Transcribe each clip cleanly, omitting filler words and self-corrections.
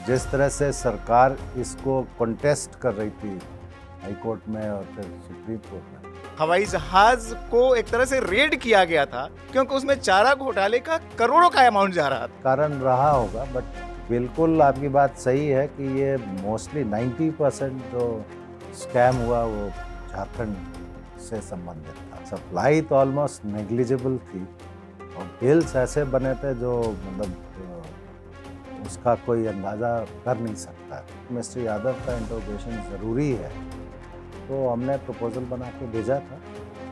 जिस तरह से सरकार इसको कंटेस्ट कर रही थी हाई कोर्ट में और फिर सुप्रीम कोर्ट में, हवाई जहाज को एक तरह से रेड किया गया था क्योंकि उसमें चारा घोटाले का करोड़ों का अमाउंट जा रहा था। कारण रहा होगा। बट बिल्कुल आपकी बात सही है कि ये मोस्टली 90% जो स्कैम हुआ वो झारखंड से संबंधित था। सप्लाई तो ऑलमोस्ट नेग्लिजिबल थी और बिल्स ऐसे बने थे जो उसका कोई अंदाज़ा कर नहीं सकता। मिस्टर यादव का इंट्रोगेशन ज़रूरी है, तो हमने प्रपोजल बना के भेजा था।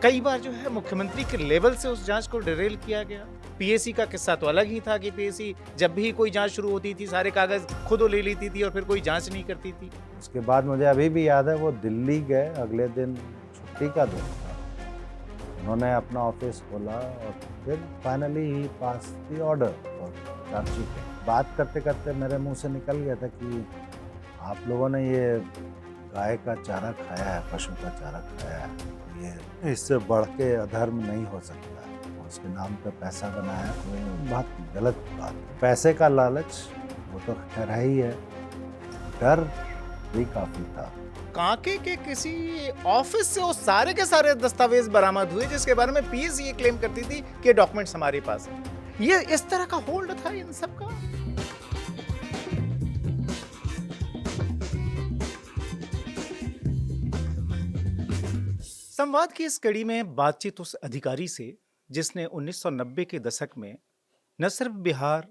कई बार जो है मुख्यमंत्री के लेवल से उस जांच को डिरेल किया गया। पीएसी का किस्सा तो अलग ही था कि पीएसी जब भी कोई जांच शुरू होती थी सारे कागज खुद ले लेती थी और फिर कोई जांच नहीं करती थी। उसके बाद मुझे अभी भी याद है, वो दिल्ली गए, अगले दिन छुट्टी का दिन था, उन्होंने अपना ऑफिस खोला और फिर finally he pass the order और चार्जशीट पे। बात करते करते मेरे मुंह से निकल गया था कि आप लोगों ने ये गाय का चारा खाया है, पशु का चारा खाया है, ये इससे बढ़ के अधर्म नहीं हो सकता है। उसके नाम पे पैसा बनाया तो ये बहुत गलत बात है। पैसे का लालच वो तो खैर ही है, डर भी काफी था। कांके के किसी ऑफिस से वो सारे के सारे दस्तावेज बरामद हुए जिसके बारे में पीएसी ये क्लेम करती थी कि डॉक्यूमेंट्स हमारे पास हैं। ये इस तरह का होल्ड था इन सब का। संवाद की इस कड़ी में बातचीत उस अधिकारी से जिसने 1990 के दशक में न सिर्फ बिहार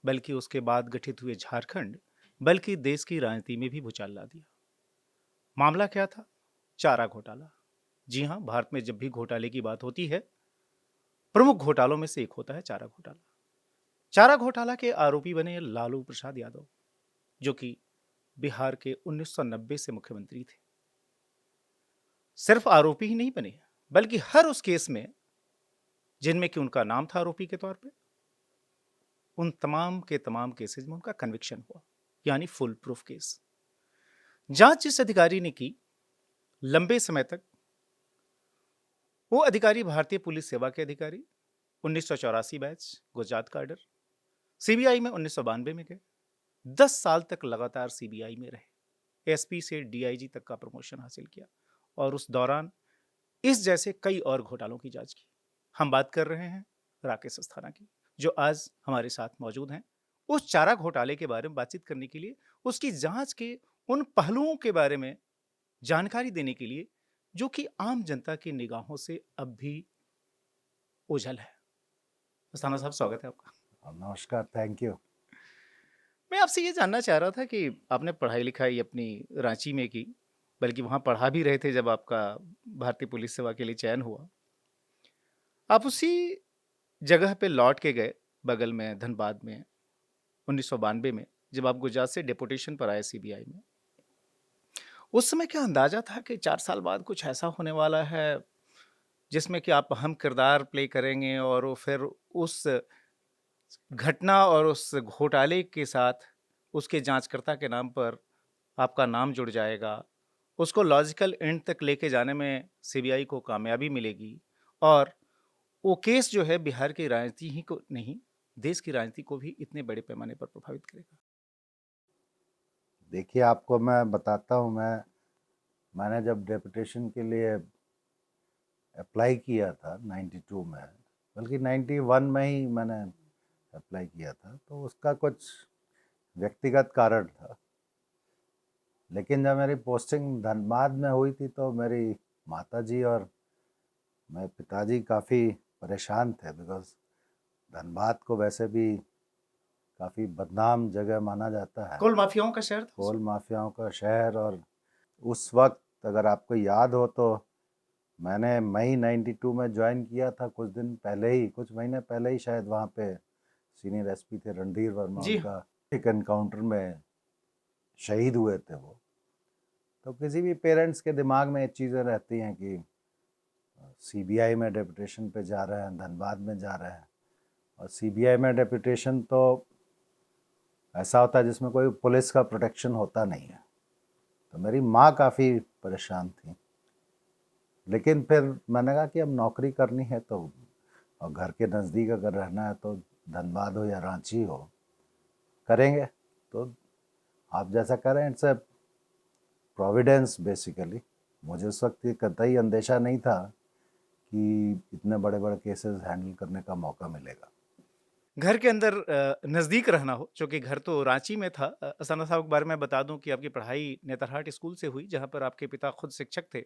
बल्कि उसके बाद गठित हुए झारखंड बल्कि देश की राजनीति में भी भूचाल ला दिया। मामला क्या था? चारा घोटाला। जी हां, भारत में जब भी घोटाले की बात होती है प्रमुख घोटालों में से एक होता है चारा घोटाला। चारा घोटाला के आरोपी बने लालू प्रसाद यादव, जो कि बिहार के 1990 से मुख्यमंत्री थे। सिर्फ आरोपी ही नहीं बने बल्कि हर उस केस में जिनमें कि उनका नाम था आरोपी के तौर पे, उन तमाम के तमाम केसेस में उनका कन्विक्शन हुआ, यानी फुल प्रूफ केस। जांच जिस अधिकारी ने की, लंबे समय तक वो अधिकारी भारतीय पुलिस सेवा के अधिकारी, 1984 बैच गुजरात काडर, सीबीआई में 1992 में गए, 10 साल तक लगातार सीबीआई में रहे, एसपी से डीआईजी तक का प्रमोशन हासिल किया और उस दौरान इस जैसे कई और घोटालों की जांच की। हम बात कर रहे हैं राकेश अस्थाना की, जो आज हमारे साथ मौजूद हैं उस चारा घोटाले के बारे में बातचीत करने के लिए, उसकी जांच के उन पहलुओं के बारे में जानकारी देने के लिए जो कि आम जनता की निगाहों से अब भी ओझल है। अस्थाना साहब, स्वागत है आपका। नमस्कार, थैंक यू। मैं आपसे ये जानना चाह रहा था कि आपने पढ़ाई लिखाई अपनी रांची में की, बल्कि वहां पढ़ा भी रहे थे जब आपका भारतीय पुलिस सेवा के लिए चयन हुआ। आप उसी जगह पे लौट के गए बगल में धनबाद में 1992 में, जब आप गुजरात से डेपुटेशन पर आए सीबीआई में। उस समय क्या अंदाजा था कि 4 साल बाद कुछ ऐसा होने वाला है जिसमें कि आप अहम किरदार प्ले करेंगे और वो फिर उस घटना और उस घोटाले के साथ उसके जांचकर्ता के नाम पर आपका नाम जुड़ जाएगा, उसको लॉजिकल एंड तक लेके जाने में सीबीआई को कामयाबी मिलेगी और वो केस जो है बिहार की राजनीति ही को नहीं, देश की राजनीति को भी इतने बड़े पैमाने पर प्रभावित करेगा? देखिए, आपको मैं बताता हूँ, मैंने जब डेपुटेशन के लिए अप्लाई किया था 92 में, बल्कि 91 में ही मैंने अप्लाई किया था, तो उसका कुछ व्यक्तिगत कारण था। लेकिन जब मेरी पोस्टिंग धनबाद में हुई थी तो मेरी माताजी और मेरे पिताजी काफ़ी परेशान थे, बिकॉज धनबाद को वैसे भी काफ़ी बदनाम जगह माना जाता है, कोल माफियाओं का शहर था। कोल माफियाओं का शहर। और उस वक्त अगर आपको याद हो तो मैंने मई 92 में ज्वाइन किया था, कुछ दिन पहले ही, कुछ महीने पहले ही शायद, वहाँ पे सीनियर एसपी थे रणधीर वर्मा, जी उनका एक एनकाउंटर में शहीद हुए थे वो। तो किसी भी पेरेंट्स के दिमाग में ये चीज़ें रहती हैं कि सीबीआई में डेपुटेशन पे जा रहे हैं, धनबाद में जा रहे हैं, और सीबीआई में डेपुटेशन तो ऐसा होता है जिसमें कोई पुलिस का प्रोटेक्शन होता नहीं है। तो मेरी माँ काफ़ी परेशान थी, लेकिन फिर मैंने कहा कि अब नौकरी करनी है तो, और घर के नज़दीक अगर रहना है तो धनबाद हो या रांची हो, करेंगे। तो आप जैसा कह रहे हैं, इट्स अ प्रोविडेंस बेसिकली। मुझे उस वक्त ये कतई अंदेशा नहीं था कि इतने बड़े बड़े केसेस हैंडल करने का मौका मिलेगा। घर के अंदर नज़दीक रहना हो, चूँकि घर तो रांची में था। सना साहब के बारे में बता दूँ कि आपकी पढ़ाई नेतरहाट स्कूल से हुई, जहाँ पर आपके पिता खुद शिक्षक थे।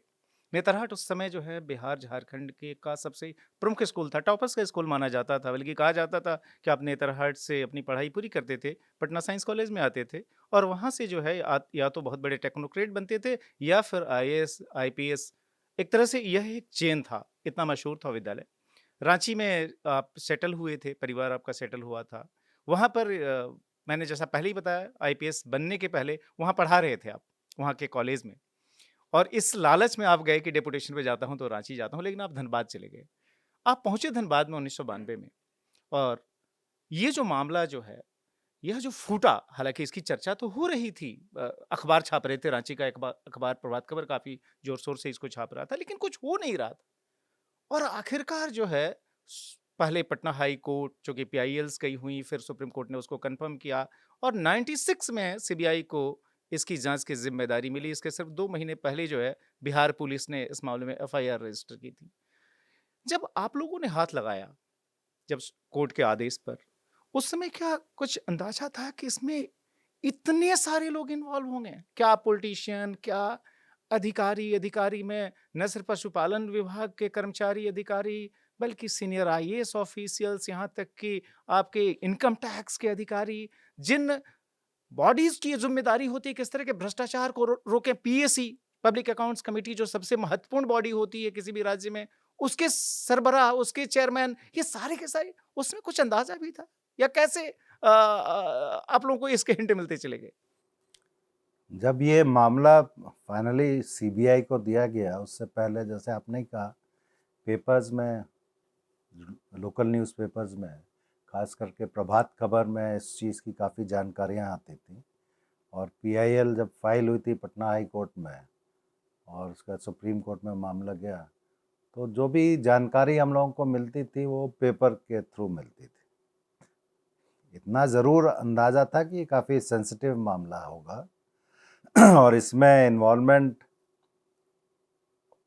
नेतरहाट उस समय जो है बिहार, झारखंड के का सबसे प्रमुख स्कूल था, टॉपर्स का स्कूल माना जाता था। बल्कि कहा जाता था कि आप नेतरहाट से अपनी पढ़ाई पूरी करते थे, पटना साइंस कॉलेज में आते थे और वहाँ से जो है या तो बहुत बड़े टेक्नोक्रेट बनते थे या फिर आईएएस, आईपीएस। एक तरह से यह एक चेन था, इतना मशहूर था विद्यालय। रांची में आप सेटल हुए थे, परिवार आपका सेटल हुआ था। वहाँ पर मैंने जैसा पहले ही बताया, आईपीएस बनने के पहले वहाँ पढ़ा रहे थे आप, वहाँ के कॉलेज में। और इस लालच में आप गए कि डेपुटेशन पे जाता हूँ तो रांची जाता हूँ, लेकिन आप धनबाद चले गए। आप पहुँचे धनबाद में 1992 में, और ये जो मामला जो है, यह जो फूटा, हालाँकि इसकी चर्चा तो हो रही थी। अखबार छाप रहे थे, रांची का अखबार प्रभात खबर काफ़ी ज़ोर-शोर से इसको छाप रहा था, लेकिन कुछ हो नहीं रहा था। और आखिरकार जो है पहले पटना हाई कोर्ट, जो कि पीआईएल्स गई हुई, फिर सुप्रीम कोर्ट ने उसको कंफर्म किया और 96 में सीबीआई को इसकी जांच की जिम्मेदारी मिली। इसके सिर्फ 2 महीने पहले जो है बिहार पुलिस ने इस मामले में एफआईआर रजिस्टर की थी। जब आप लोगों ने हाथ लगाया, जब कोर्ट के आदेश पर, उस समय क्या कुछ अंदाजा था कि इसमें इतने सारे लोग इन्वॉल्व होंगे? क्या पॉलिटिशियन, क्या अधिकारी में न सिर्फ पशुपालन विभाग के कर्मचारी अधिकारी, बल्कि सीनियर आईएएस ऑफिशियल्स, यहाँ तक कि आपके इनकम टैक्स के अधिकारी, जिन बॉडीज की ये जिम्मेदारी होती है किस तरह के भ्रष्टाचार को रोके, पीएसी, पब्लिक अकाउंट्स कमेटी, जो सबसे महत्वपूर्ण बॉडी होती है किसी भी राज्य में, उसके सरबराह, उसके चेयरमैन, ये सारे के सारे, उसमें कुछ अंदाजा भी था या कैसे आप लोगों को इसके हिंट मिलते चले गए? जब ये मामला फाइनली सीबीआई को दिया गया, उससे पहले जैसे आपने ही कहा, पेपर्स में, लोकल न्यूज़पेपर्स में, खास करके प्रभात खबर में इस चीज़ की काफ़ी जानकारियाँ आती थी। और पीआईएल जब फाइल हुई थी पटना हाई कोर्ट में और उसका सुप्रीम कोर्ट में मामला गया, तो जो भी जानकारी हम लोगों को मिलती थी वो पेपर के थ्रू मिलती थी। इतना ज़रूर अंदाज़ा था कि ये काफ़ी सेंसिटिव मामला होगा और इसमें इन्वॉल्वमेंट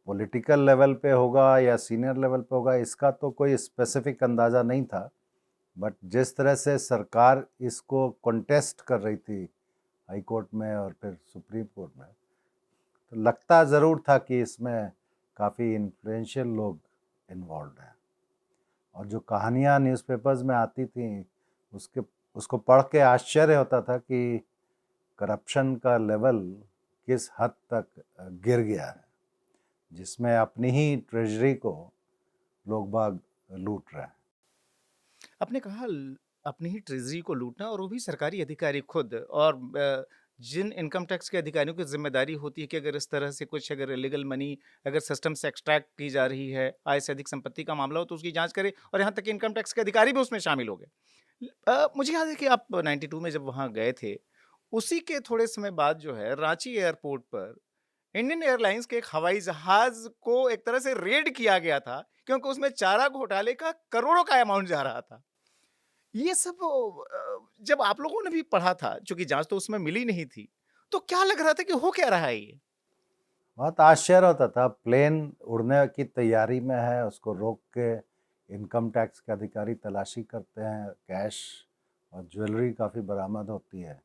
पॉलिटिकल लेवल पे होगा या सीनियर लेवल पे होगा, इसका तो कोई स्पेसिफिक अंदाज़ा नहीं था। बट जिस तरह से सरकार इसको कॉन्टेस्ट कर रही थी हाई कोर्ट में और फिर सुप्रीम कोर्ट में, तो लगता ज़रूर था कि इसमें काफ़ी इन्फ्लुएंशियल लोग इन्वॉल्व हैं। और जो कहानियाँ न्यूज़पेपर्स में आती थी, उसको पढ़ के आश्चर्य होता था कि करप्शन का लेवल किस हद तक गिर गया है, जिसमें अपनी ही ट्रेजरी को लोग बाग लूट रहे हैं। आपने कहा अपनी ही ट्रेजरी को लूटना, और वो भी सरकारी अधिकारी खुद, और जिन इनकम टैक्स के अधिकारियों की जिम्मेदारी होती है कि अगर इस तरह से कुछ, अगर इलीगल मनी अगर सिस्टम से एक्सट्रैक्ट की जा रही है, आय से अधिक संपत्ति का मामला हो, तो उसकी जांच करे, और यहाँ तक कि इनकम टैक्स के अधिकारी भी उसमें शामिल हो गए। मुझे याद है कि आप 92 में जब वहाँ गए थे, उसी के थोड़े समय बाद जो है रांची एयरपोर्ट पर इंडियन एयरलाइंस के एक हवाई जहाज को एक तरह से रेड किया गया था, क्योंकि उसमें चारा घोटाले का करोड़ों का अमाउंट जा रहा था। ये सब जब आप लोगों ने भी पढ़ा था, चूँकि जाँच तो उसमें मिली नहीं थी, तो क्या लग रहा था कि हो क्या रहा है ये? बहुत आश्चर्य होता था, प्लेन उड़ने की तैयारी में है, उसको रोक के इनकम टैक्स के अधिकारी तलाशी करते हैं, कैश और ज्वेलरी काफ़ी बरामद होती है।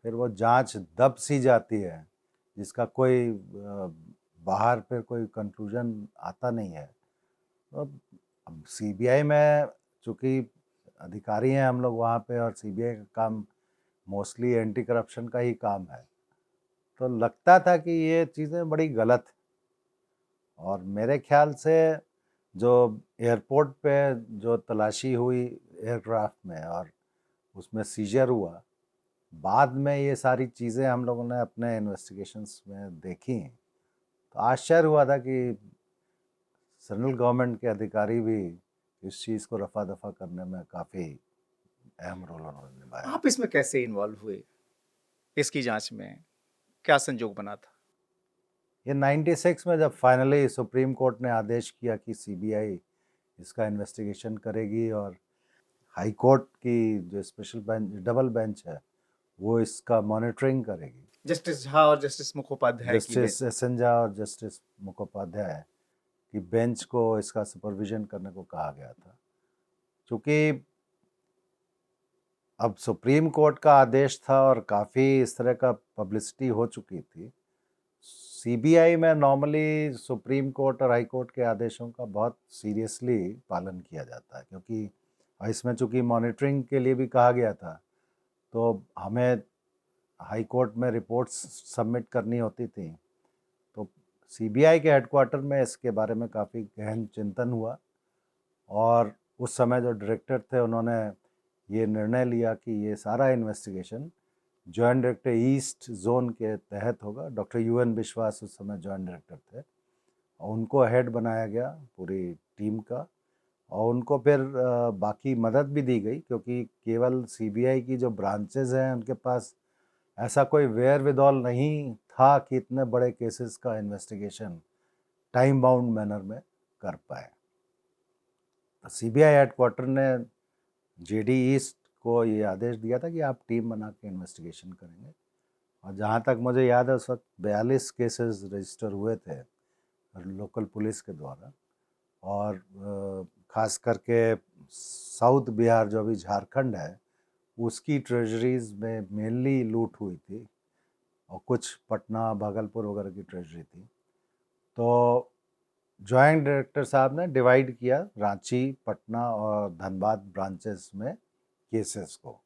फिर वो जांच दब सी जाती है, जिसका कोई बाहर फिर कोई कंक्लूजन आता नहीं है। तो अब सीबीआई में चूँकि अधिकारी हैं हम लोग वहाँ पे, और सीबीआई का काम मोस्टली एंटी करप्शन का ही काम है, तो लगता था कि ये चीज़ें बड़ी गलत हैं। और मेरे ख्याल से जो एयरपोर्ट पे जो तलाशी हुई एयरक्राफ्ट में और उसमें सीजर हुआ, बाद में ये सारी चीज़ें हम लोगों ने अपने इन्वेस्टिगेशंस में देखी, तो आश्चर्य हुआ था कि सेंट्रल गवर्नमेंट के अधिकारी भी इस चीज़ को रफा दफा करने में काफ़ी अहम रोल उन्होंने निभाया। आप इसमें कैसे इन्वॉल्व हुए? इसकी जाँच में क्या संजोग बना था? ये 96 में जब फाइनली सुप्रीम कोर्ट ने आदेश किया कि सीबीआई इसका इन्वेस्टिगेशन करेगी, और हाई कोर्ट की जो स्पेशल बेंच, डबल बेंच है, वो इसका मॉनिटरिंग करेगी। जस्टिस झा और जस्टिस मुखोपाध्याय की जस्टिस एस.एन. झा और जस्टिस मुखोपाध्याय की बेंच को इसका सुपरविजन करने को कहा गया था। क्योंकि अब सुप्रीम कोर्ट का आदेश था और काफ़ी इस तरह का पब्लिसिटी हो चुकी थी। सीबीआई में नॉर्मली सुप्रीम कोर्ट और हाई कोर्ट के आदेशों का बहुत सीरियसली पालन किया जाता है, क्योंकि इसमें चूंकि मॉनिटरिंग के लिए भी कहा गया था, तो हमें हाई कोर्ट में रिपोर्ट्स सबमिट करनी होती थी। तो सीबीआई के हेडक्वार्टर में इसके बारे में काफ़ी गहन चिंतन हुआ और उस समय जो डायरेक्टर थे उन्होंने ये निर्णय लिया कि ये सारा investigation joint director east zone के तहत होगा। डॉक्टर यूएन विश्वास उस समय जॉइंट डायरेक्टर थे और उनको हेड बनाया गया पूरी टीम का, और उनको फिर बाकी मदद भी दी गई, क्योंकि केवल सीबीआई की जो ब्रांचेज हैं उनके पास ऐसा कोई वेयर विदॉल नहीं था कि इतने बड़े केसेस का इन्वेस्टिगेशन टाइम बाउंड मैनर में कर पाए। सीबीआई हेडक्वार्टर ने जेडी ईस्ट को ये आदेश दिया था कि आप टीम बना के इन्वेस्टिगेशन करेंगे, और जहाँ तक मुझे याद है उस वक्त 42 केसेस रजिस्टर हुए थे लोकल पुलिस के द्वारा, और ख़ास करके साउथ बिहार जो अभी झारखंड है उसकी ट्रेजरीज में मेनली लूट हुई थी, और कुछ पटना भागलपुर वगैरह की ट्रेजरी थी। तो जॉइंट डायरेक्टर साहब ने डिवाइड किया रांची, पटना और धनबाद ब्रांचेस में केसेस को,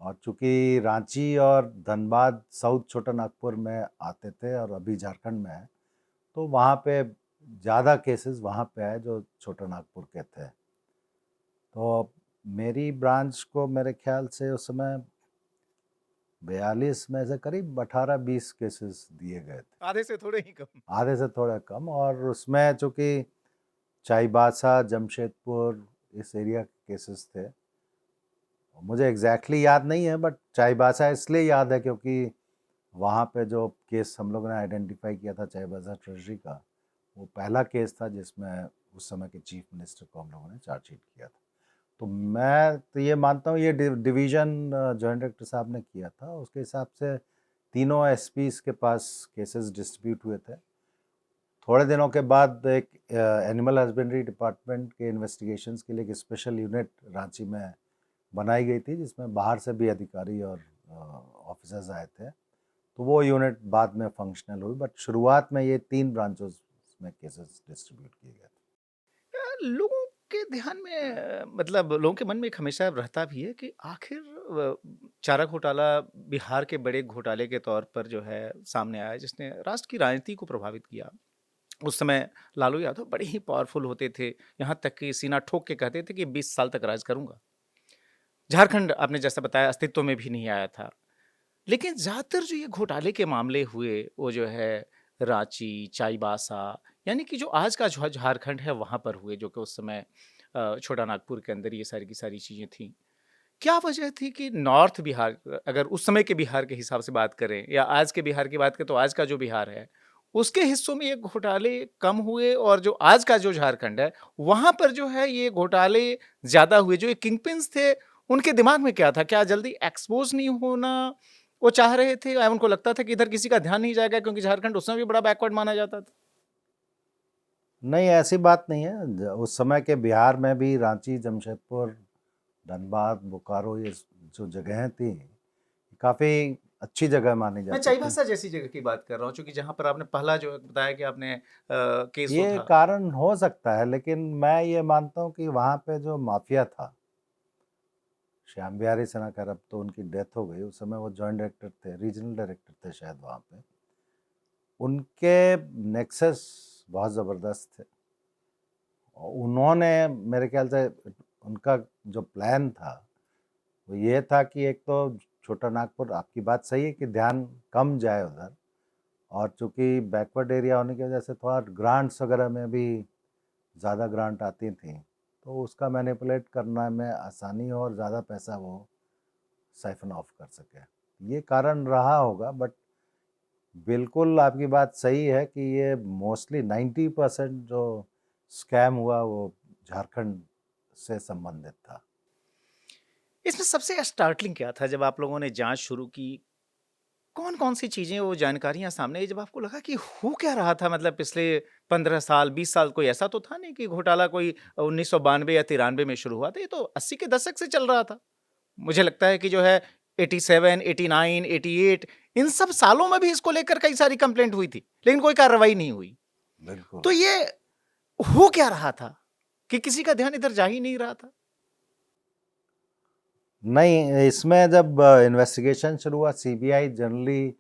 और चूँकि रांची और धनबाद साउथ छोटा नागपुर में आते थे और अभी झारखंड में है, तो वहाँ पे ज़्यादा केसेस वहाँ पे आए जो छोटा नागपुर के थे। तो मेरी ब्रांच को मेरे ख्याल से उस समय 42 में से करीब 18-20 केसेस दिए गए थे, आधे से थोड़े ही कम। आधे से थोड़ा कम। और उसमें चूँकि चाईबासा, जमशेदपुर इस एरिया के केसेस थे, मुझे एग्जैक्टली याद नहीं है, बट चाईबासा इसलिए याद है क्योंकि वहाँ पे जो केस हम लोगों ने आइडेंटिफाई किया था चाईबासा ट्रेजरी का, वो पहला केस था जिसमें उस समय के चीफ मिनिस्टर को हम लोगों ने चार्जशीट किया था। तो मैं तो ये मानता हूँ ये डिवीज़न जॉइंट डायरेक्टर साहब ने किया था, उसके हिसाब से तीनों एसपीज़ के पास केसेस डिस्ट्रीब्यूट हुए थे। थोड़े दिनों के बाद एक एनिमल हस्बेंड्री डिपार्टमेंट के इन्वेस्टिगेशंस के लिए एक स्पेशल यूनिट रांची में बनाई गई थी, जिसमें बाहर से भी अधिकारी और ऑफिसर्स आए थे। तो वो यूनिट बाद में फंक्शनल हुई, बट शुरुआत में ये 3 ब्रांचेस में केसेस डिस्ट्रीब्यूट किए गए थे। लोगों के ध्यान में मतलब लोगों के मन में एक हमेशा रहता भी है कि आखिर चारा घोटाला बिहार के बड़े घोटाले के तौर पर जो है सामने आया, जिसने राष्ट्र की राजनीति को प्रभावित किया। उस समय लालू यादव बड़े ही पावरफुल होते थे, यहाँ तक कि सीना ठोक के कहते थे कि 20 साल तक राज करूंगा। झारखंड आपने जैसा बताया अस्तित्व में भी नहीं आया था। लेकिन ज़्यादातर जो ये घोटाले के मामले हुए वो जो है रांची, चाईबासा, यानी कि जो आज का जो झारखंड है वहाँ पर हुए, जो कि उस समय छोटा नागपुर के अंदर ये सारी की सारी चीज़ें थीं। क्या वजह थी कि नॉर्थ बिहार, अगर उस समय के बिहार के हिसाब से बात करें या आज के बिहार की बात करें, तो आज का जो बिहार है उसके हिस्सों में ये घोटाले कम हुए, और जो आज का जो झारखंड है वहाँ पर जो है ये घोटाले ज़्यादा हुए? जो ये किंगपिन्स थे उनके दिमाग में क्या था? क्या जल्दी एक्सपोज नहीं होना वो चाह रहे थे, या उनको लगता था कि इधर किसी का ध्यान नहीं जाएगा, क्योंकि झारखंड उस समय भी बड़ा बैकवर्ड माना जाता था? नहीं, ऐसी बात नहीं है। उस समय के बिहार में भी रांची, जमशेदपुर, धनबाद, बोकारो, ये जो जगहें थी काफ़ी अच्छी जगह मानी मैं जाती थी। चाईबासा जैसी जगह की बात कर रहा हूँ, क्योंकि जहाँ पर आपने पहला जो बताया कि आपने केस ये था। कारण हो सकता है, लेकिन मैं ये मानता हूँ कि वहाँ पे जो माफिया था, श्याम बिहारी सिन्हा, खैर अब तो उनकी डेथ हो गई, उस समय वो जॉइंट डायरेक्टर थे, रीजनल डायरेक्टर थे शायद वहाँ पे, उनके नेक्सस बहुत ज़बरदस्त थे। और उन्होंने मेरे ख्याल से उनका जो प्लान था वो ये था कि एक तो छोटा नागपुर, आपकी बात सही है कि ध्यान कम जाए उधर, और चूंकि बैकवर्ड एरिया होने की वजह से थोड़ा ग्रांट्स वगैरह में भी ज़्यादा ग्रांट आती थी, तो उसका मैनिपुलेट करना में आसानी हो और ज़्यादा पैसा वो साइफन ऑफ कर सके, ये कारण रहा होगा। बट बिल्कुल आपकी बात सही है कि ये मोस्टली 90% जो स्कैम हुआ वो झारखंड से संबंधित था। इसमें सबसे स्टार्टलिंग क्या था जब आप लोगों ने जांच शुरू की? कौन-कौन सी चीज़ें, वो जानकारियाँ सामने आई जब आपको लगा कि हो क्या रहा था? मतलब पिछले 15 साल, 20 साल कोई ऐसा तो था नहीं कि घोटाला कोई 1992 या 93 में शुरू हुआ था, ये तो 80 के दशक से चल रहा था। मुझे लगता है कि जो है 87, 89, 88 इन सब सालों में भी इसको लेकर कई सारी कंप्लेंट हुई थी, लेकिन कोई कार्रवाई नहीं हुई। बिल्कुल। तो ये हो क्या रहा था कि किसी का ध्यान इधर जा ही नहीं रहा था? नहीं, इसमें जब इन्वेस्टिगेशन शुरू हुआ, सीबीआई जनरली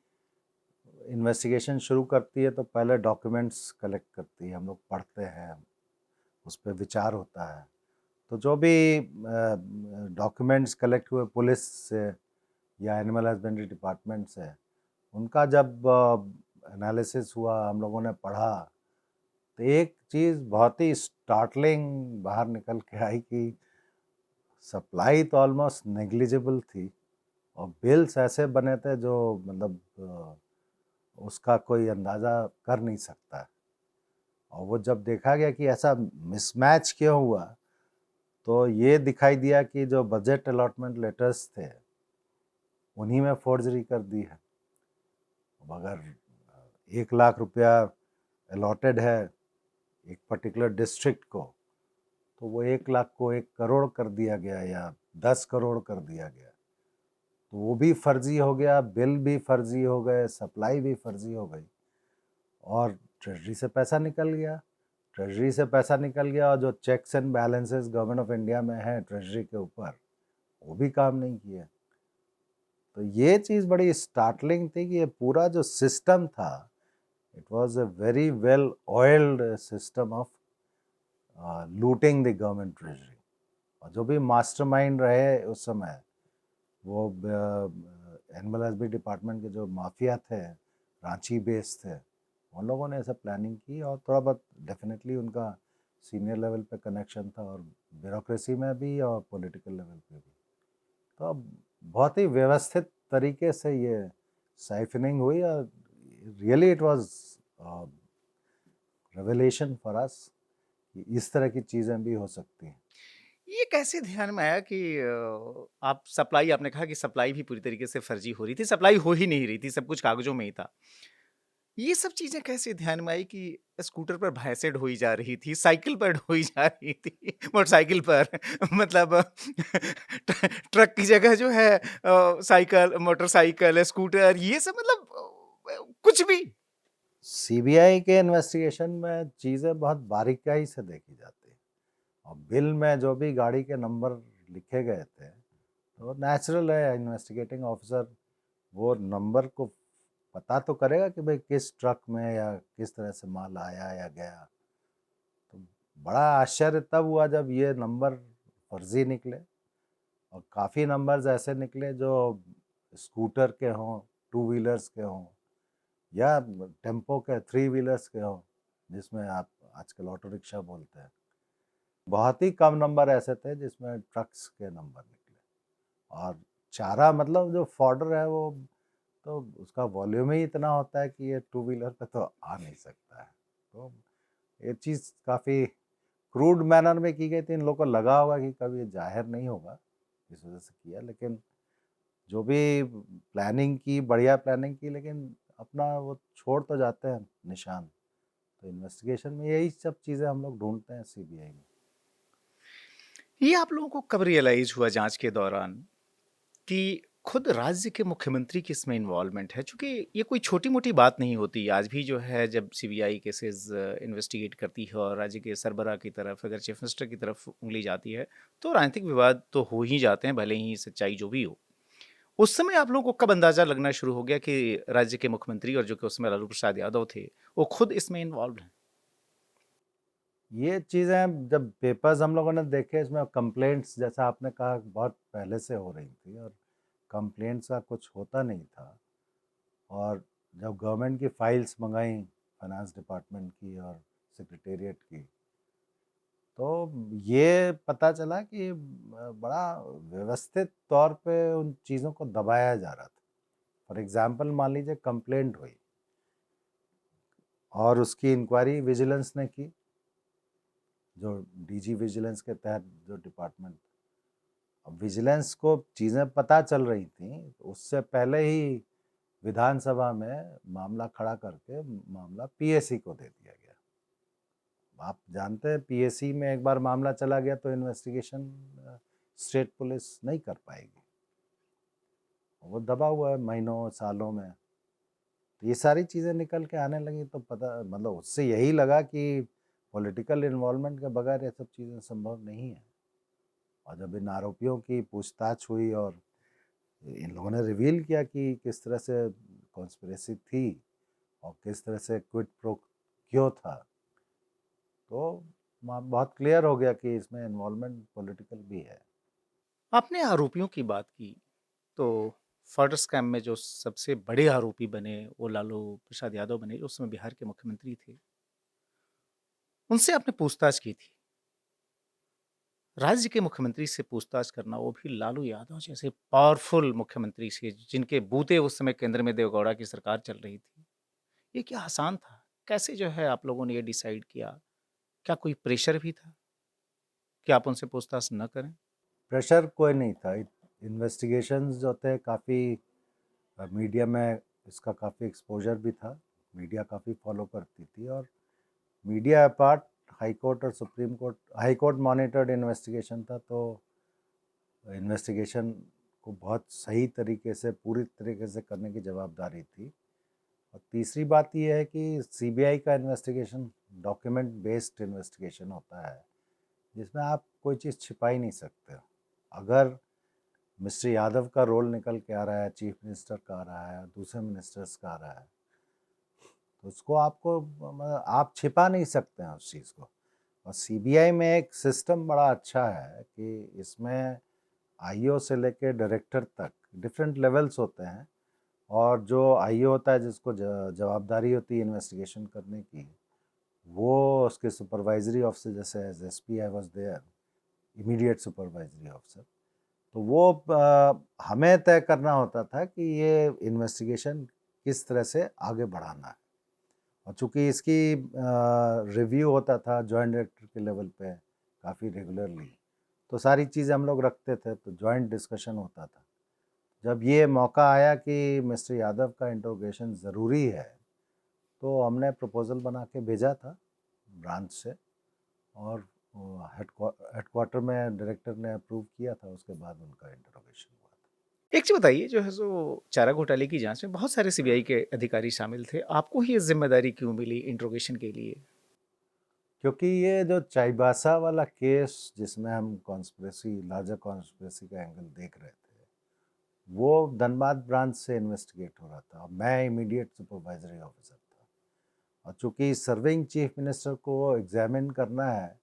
इन्वेस्टिगेशन शुरू करती है तो पहले डॉक्यूमेंट्स कलेक्ट करती है, हम लोग पढ़ते हैं, उस पर विचार होता है। तो जो भी डॉक्यूमेंट्स कलेक्ट हुए पुलिस से या एनिमल हस्बेंड्री डिपार्टमेंट से, उनका जब एनालिसिस हुआ, हम लोगों ने पढ़ा, तो एक चीज़ बहुत ही स्टार्टलिंग बाहर निकल के आई कि सप्लाई तो ऑलमोस्ट नेग्लिजिबल थी और बिल्स ऐसे बने थे जो मतलब उसका कोई अंदाज़ा कर नहीं सकता है। और वो जब देखा गया कि ऐसा मिसमैच क्यों हुआ, तो ये दिखाई दिया कि जो बजट अलॉटमेंट लेटर्स थे उन्हीं में फोर्जरी कर दी है। अब अगर 1 लाख रुपया अलॉटेड है एक पर्टिकुलर डिस्ट्रिक्ट को, तो वो 1 लाख को 1 करोड़ कर दिया गया या 10 करोड़ कर दिया गया, तो वो भी फर्जी हो गया, बिल भी फर्जी हो गए, सप्लाई भी फर्जी हो गई और ट्रेजरी से पैसा निकल गया। ट्रेजरी से पैसा निकल गया और जो checks and balances government of India में है ट्रेजरी के ऊपर, वो भी काम नहीं किए। तो ये चीज़ बड़ी स्टार्टलिंग थी कि ये पूरा जो सिस्टम था, it was a very well oiled system of looting the government treasury. और जो भी मास्टरमाइंड रहे उस समय, वो एनिमल हस्बेंड्री डिपार्टमेंट के जो माफिया थे, रांची बेस थे, उन लोगों ने ऐसा प्लानिंग की और थोड़ा बहुत डेफिनेटली उनका सीनियर लेवल पे कनेक्शन था और ब्यूरोक्रेसी में भी और पॉलिटिकल लेवल पे भी। तो अब बहुत ही व्यवस्थित तरीके से ये साइफनिंग हुई और really it was revelation for us कि इस तरह की चीज़ें भी हो सकती हैं। ये कैसे ध्यान में आया कि आप सप्लाई, आपने कहा कि सप्लाई भी पूरी तरीके से फर्जी हो रही थी, सप्लाई हो ही नहीं रही थी, सब कुछ कागज़ों में ही था। ये सब चीज़ें कैसे ध्यान में आई कि स्कूटर पर भैंसें ढोई जा रही थी, साइकिल पर ढोई जा रही थी, मोटरसाइकिल पर मतलब ट्रक की जगह जो है साइकिल, मोटरसाइकिल, स्कूटर ये सब मतलब कुछ भी। सीबीआई के इन्वेस्टिगेशन में चीज़ें बहुत बारीकाई से देखी जाती हैं और बिल में जो भी गाड़ी के नंबर लिखे गए थे, तो नेचुरल है इन्वेस्टिगेटिंग ऑफिसर वो नंबर को पता तो करेगा कि भाई किस ट्रक में या किस तरह से माल आया या गया। तो बड़ा आश्चर्य तब हुआ जब ये नंबर फर्जी निकले और काफ़ी नंबर्स ऐसे निकले जो स्कूटर के हों, टू व्हीलर्स के हों या टेम्पो के थ्री व्हीलर्स के हों, जिसमें आप आजकल ऑटो रिक्शा बोलते हैं। बहुत ही कम नंबर ऐसे थे जिसमें ट्रक्स के नंबर निकले और चारा मतलब जो फॉर्डर है वो तो उसका वॉल्यूम ही इतना होता है कि ये टू व्हीलर पे तो आ नहीं सकता है। तो ये चीज़ काफ़ी क्रूड मैनर में की गई थी, इन लोगों को लगा होगा कि कभी ये जाहिर नहीं होगा, इस वजह से किया। लेकिन जो भी प्लानिंग की, बढ़िया प्लानिंग की, लेकिन अपना वो छोड़ तो जाते हैं निशान। तो इन्वेस्टिगेशन में यही सब चीज़ें हम लोग ढूंढते हैं सीबीआई में। ये आप लोगों को कब रियलाइज़ हुआ जाँच के दौरान कि खुद राज्य के मुख्यमंत्री की इसमें इन्वॉल्वमेंट है? चूँकि ये कोई छोटी-मोटी बात नहीं होती। आज भी जो है जब सीबीआई केसेज़ इन्वेस्टिगेट करती है और राज्य के सरबराह की तरफ, अगर चीफ मिनिस्टर की तरफ उँगली जाती है, तो राजनीतिक विवाद तो हो ही जाते हैं, भले ही सच्चाई जो भी हो। उस समय आप लोगों को कब अंदाज़ा लगना शुरू हो गया कि राज्य के मुख्यमंत्री, और जो कि उस समय लालू प्रसाद यादव थे, वो खुद इसमें इन्वॉल्व्ड हैं? ये चीज़ें जब पेपर्स हम लोगों ने देखे, इसमें कंप्लेंट्स जैसा आपने कहा बहुत पहले से हो रही थी और कंप्लेंट्स का कुछ होता नहीं था। और जब गवर्नमेंट की फाइल्स मंगाई फाइनेंस डिपार्टमेंट की और सेक्रेटेरिएट की, तो ये पता चला कि बड़ा व्यवस्थित तौर पे उन चीज़ों को दबाया जा रहा था। फॉर एग्जांपल मान लीजिए कंप्लेंट हुई और उसकी इंक्वायरी विजिलेंस ने की, जो डीजी विजिलेंस के तहत जो डिपार्टमेंट, अब विजिलेंस को चीज़ें पता चल रही थी, उससे पहले ही विधानसभा में मामला खड़ा करके मामला पीएसी को दे दिया गया। आप जानते हैं पीएसी में एक बार मामला चला गया तो इन्वेस्टिगेशन स्टेट पुलिस नहीं कर पाएगी, वो दबा हुआ है महीनों सालों में। तो ये सारी चीज़ें निकल के आने लगी तो पता मतलब उससे यही लगा कि पॉलिटिकल इन्वॉल्वमेंट के बगैर ये सब चीज़ें संभव नहीं है। और जब इन आरोपियों की पूछताछ हुई और इन लोगों ने रिवील किया कि किस तरह से कॉन्स्पिरेसी थी और किस तरह से क्विड प्रो क्यों था, तो बहुत क्लियर हो गया कि इसमें इन्वॉल्वमेंट पॉलिटिकल भी है। आपने आरोपियों की बात की, तो फर्ड स्कैम में जो सबसे बड़े आरोपी बने वो लालू प्रसाद यादव बने, जो उस समय बिहार के मुख्यमंत्री थे। उनसे आपने पूछताछ की थी। राज्य के मुख्यमंत्री से पूछताछ करना, वो भी लालू यादव जैसे पावरफुल मुख्यमंत्री से, जिनके बूते उस समय केंद्र में देवगौड़ा की सरकार चल रही थी, ये क्या आसान था? कैसे जो है आप लोगों ने ये डिसाइड किया? क्या कोई प्रेशर भी था कि आप उनसे पूछताछ न करें? प्रेशर कोई नहीं था। इन्वेस्टिगेशंस जो थे काफ़ी मीडिया में इसका काफ़ी एक्सपोजर भी था, मीडिया काफ़ी फॉलो करती थी। और मीडिया अपार्ट हाई कोर्ट और supreme court, high court monitored investigation था, तो इन्वेस्टिगेशन को बहुत सही तरीके से पूरी तरीके से करने की जवाबदारी थी। और तीसरी बात यह है कि सीबीआई का इन्वेस्टिगेशन डॉक्यूमेंट बेस्ड इन्वेस्टिगेशन होता है, जिसमें आप कोई चीज़ छिपा ही नहीं सकते। अगर मिस्टर यादव का रोल निकल के आ रहा है, चीफ मिनिस्टर का आ रहा है, दूसरे मिनिस्टर्स का आ रहा है, तो उसको आपको मतलब आप छिपा नहीं सकते हैं उस चीज़ को। और सीबीआई में एक सिस्टम बड़ा अच्छा है कि इसमें आईओ से लेके डायरेक्टर तक डिफरेंट लेवल्स होते हैं, और जो आईओ होता है जिसको जवाबदारी होती है इन्वेस्टिगेशन करने की, वो उसके सुपरवाइजरी ऑफिसर, जैसे as SP I was there, immediate supervisory officer, तो वो हमें तय करना होता था कि ये इन्वेस्टिगेशन किस तरह से आगे बढ़ाना है। और चूँकि इसकी रिव्यू होता था जॉइंट डायरेक्टर के लेवल पे काफ़ी रेगुलरली, तो सारी चीज़ें हम लोग रखते थे, तो जॉइंट डिस्कशन होता था। जब ये मौका आया कि मिस्टर यादव का इंट्रोगेशन ज़रूरी है, तो हमने प्रपोज़ल बना के भेजा था ब्रांच से, और हेडक्वार्टर में डायरेक्टर ने अप्रूव किया था, उसके बाद उनका इंट्रोगेशन हुआ था। एक चीज़ बताइए, जो है सो चारा घोटाले की जांच में बहुत सारे सीबीआई के अधिकारी शामिल थे। आपको ही ये ज़िम्मेदारी क्यों मिली इंट्रोगेशन के लिए? क्योंकि ये जो चाईबासा वाला केस जिसमें हम कॉन्स्पिरेसी, लार्जर कॉन्स्पिरेसी का एंगल देख रहे थे, वो धनबाद ब्रांच से इन्वेस्टिगेट हो रहा था और मैं इमीडिएट सुपरवाइजरी ऑफिसर था। और चूंकि सर्विंग चीफ मिनिस्टर को एग्जामिन करना है,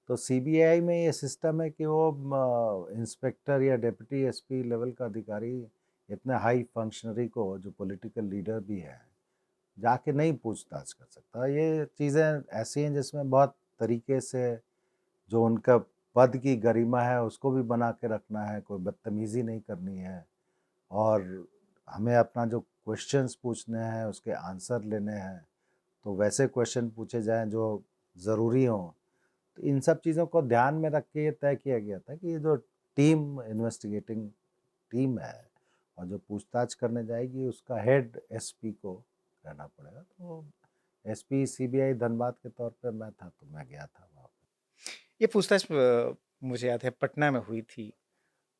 तो सीबीआई में ये सिस्टम है कि वो इंस्पेक्टर या डिप्टी एसपी लेवल का अधिकारी इतने हाई फंक्शनरी को, जो पॉलिटिकल लीडर भी है, जाके नहीं पूछताछ कर सकता। ये चीज़ें ऐसी हैं जिसमें बहुत तरीके से जो उनका पद की गरिमा है उसको भी बना के रखना है, कोई बदतमीज़ी नहीं करनी है, और हमें अपना जो क्वेश्चंस पूछने हैं उसके आंसर लेने हैं, तो वैसे क्वेश्चन पूछे जाएं जो ज़रूरी हों। तो इन सब चीज़ों को ध्यान में रख के ये तय किया गया था कि ये जो टीम, इन्वेस्टिगेटिंग टीम है और जो पूछताछ करने जाएगी, उसका हेड एसपी को रहना पड़ेगा। तो एसपी सीबीआई धनबाद के तौर पे मैं था, तो मैं गया था वहाँ पे। ये पूछताछ मुझे याद है पटना में हुई थी,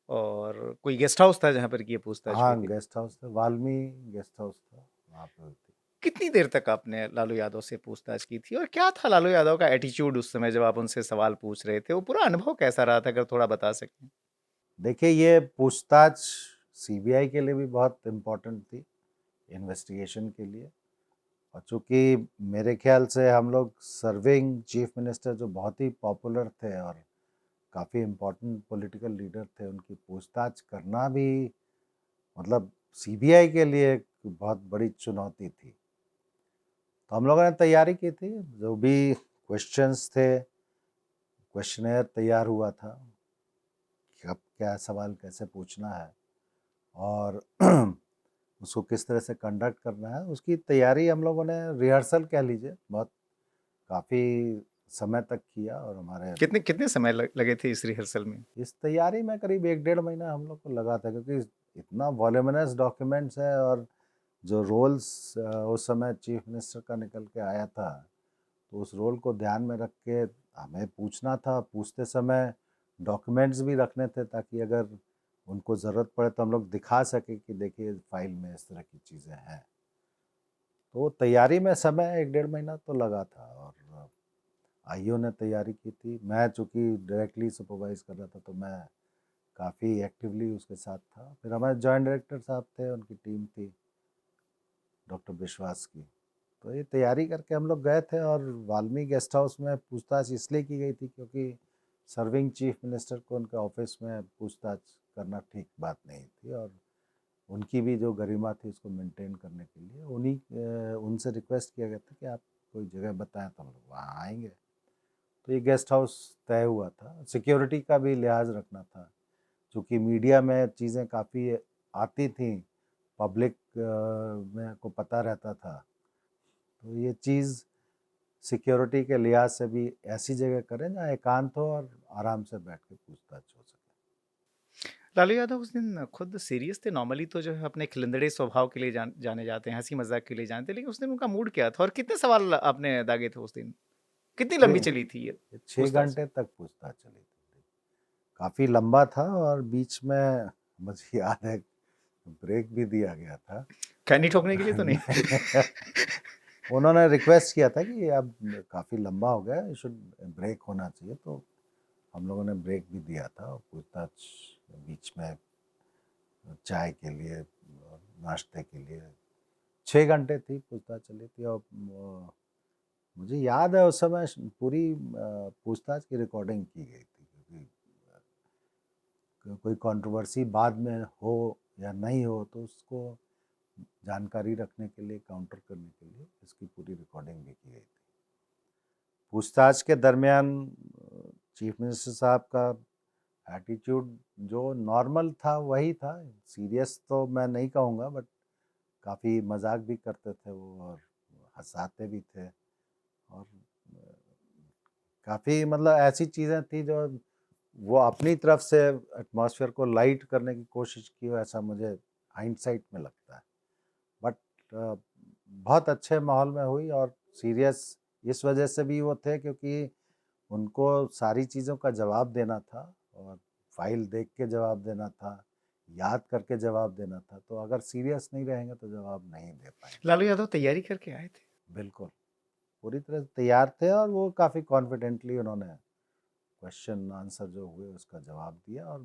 और कोई गेस्ट हाउस था जहाँ पर कि ये पूछताछ हुई हाँ, थी। गेस्ट हाउस था, वाल्मी गेस्ट हाउस था, वहाँ पे हुई थी। कितनी देर तक आपने लालू यादव से पूछताछ की थी, और क्या था लालू यादव का एटीट्यूड उस समय जब आप उनसे सवाल पूछ रहे थे? वो पूरा अनुभव कैसा रहा था, अगर थोड़ा बता सकें? देखिए, ये पूछताछ सीबीआई के लिए भी बहुत इम्पोर्टेंट थी, इन्वेस्टिगेशन के लिए। और चूँकि मेरे ख्याल से हम लोग सर्विंग चीफ मिनिस्टर जो बहुत ही पॉपुलर थे और काफ़ी इम्पोर्टेंट पॉलिटिकल लीडर थे, उनकी पूछताछ करना भी मतलब सीबीआई के लिए एक बहुत बड़ी चुनौती थी। तो हम लोगों ने तैयारी की थी, जो भी क्वेश्चंस थे, क्वेश्चनेयर तैयार हुआ था, कब क्या सवाल कैसे पूछना है और उसको किस तरह से कंडक्ट करना है, उसकी तैयारी हम लोगों ने, रिहर्सल कह लीजिए, बहुत काफ़ी समय तक किया। और हमारे कितने कितने समय लगे थे इस रिहर्सल में? इस तैयारी में करीब 1 डेढ़ महीना हम लोग को लगा था, क्योंकि इतना वॉल्यूमिनस डॉक्यूमेंट्स है, और जो रोल्स उस समय चीफ मिनिस्टर का निकल के आया था, तो उस रोल को ध्यान में रख के हमें पूछना था। पूछते समय डॉक्यूमेंट्स भी रखने थे, ताकि अगर उनको ज़रूरत पड़े तो हम लोग दिखा सके कि देखिए फाइल में इस तरह की चीज़ें हैं। तो तैयारी में समय 1 डेढ़ महीना तो लगा था। और आईओ ने तैयारी की थी। मैं चूँकि डायरेक्टली सुपरवाइज़ कर रहा था, तो मैं काफ़ी एक्टिवली उसके साथ था। फिर हमारे जॉइंट डायरेक्टर साहब थे, उनकी टीम थी डॉक्टर विश्वास की। तो ये तैयारी करके हम लोग गए थे। और वाल्मीकि गेस्ट हाउस में पूछताछ इसलिए की गई थी क्योंकि सर्विंग चीफ मिनिस्टर को उनके ऑफिस में पूछताछ करना ठीक बात नहीं थी, और उनकी भी जो गरिमा थी उसको मेंटेन करने के लिए उनसे रिक्वेस्ट किया गया था कि आप कोई जगह बताएं, तो हम लोग वहाँ आएंगे। तो ये गेस्ट हाउस तय हुआ था। सिक्योरिटी का भी लिहाज रखना था, क्योंकि मीडिया में चीज़ें काफ़ी आती थी, पब्लिक में को पता रहता था। तो ये चीज़ सिक्योरिटी के लिहाज से भी ऐसी जगह करें जहाँ एकांत हो और आराम से बैठ के पूछताछ हो सके। लालू यादव उस दिन खुद सीरियस थे। नॉर्मली तो जो है अपने खिलंदड़े स्वभाव के लिए जाने जाते हैं, हंसी मजाक के लिए जानते हैं, लेकिन उस दिन उनका मूड क्या था और कितने सवाल आपने दागे थे उस दिन? कितनी लंबी छः चली थी ये 6 घंटे तक पूछताछ चली थी। काफ़ी लंबा था, और बीच में मुझे याद है ब्रेक भी दिया गया था। खैनी ठोकने के लिए तो नहीं? उन्होंने रिक्वेस्ट किया था कि अब काफ़ी लंबा हो गया, शुड ब्रेक होना चाहिए, तो हम लोगों ने ब्रेक भी दिया था। और पूछताछ बीच में चाय के लिए और नाश्ते के लिए 6 घंटे थी पूछताछ चली थी। और मुझे याद है उस समय पूरी पूछताछ की रिकॉर्डिंग की गई थी, क्योंकि कोई कंट्रोवर्सी बाद में हो या नहीं हो, तो उसको जानकारी रखने के लिए, काउंटर करने के लिए इसकी पूरी रिकॉर्डिंग भी की गई थी। पूछताछ के दरमियान चीफ मिनिस्टर साहब का एटीट्यूड जो नॉर्मल था वही था। सीरियस तो मैं नहीं कहूँगा, बट काफ़ी मजाक भी करते थे वो, और हंसाते भी थे। और काफ़ी मतलब ऐसी चीज़ें थी जो वो अपनी तरफ से एटमॉस्फेयर को लाइट करने की कोशिश की हो, ऐसा मुझे हाइंडसाइट में लगता है। बट बहुत अच्छे माहौल में हुई। और सीरियस इस वजह से भी वो थे क्योंकि उनको सारी चीज़ों का जवाब देना था, और फाइल देख के जवाब देना था, याद करके जवाब देना था। तो अगर सीरियस नहीं रहेंगे तो जवाब नहीं दे पाएंगे। लालू यादव तैयारी करके आए थे? बिल्कुल पूरी तरह से तैयार थे, और वो काफ़ी कॉन्फिडेंटली उन्होंने क्वेश्चन आंसर जो हुए उसका जवाब दिया। और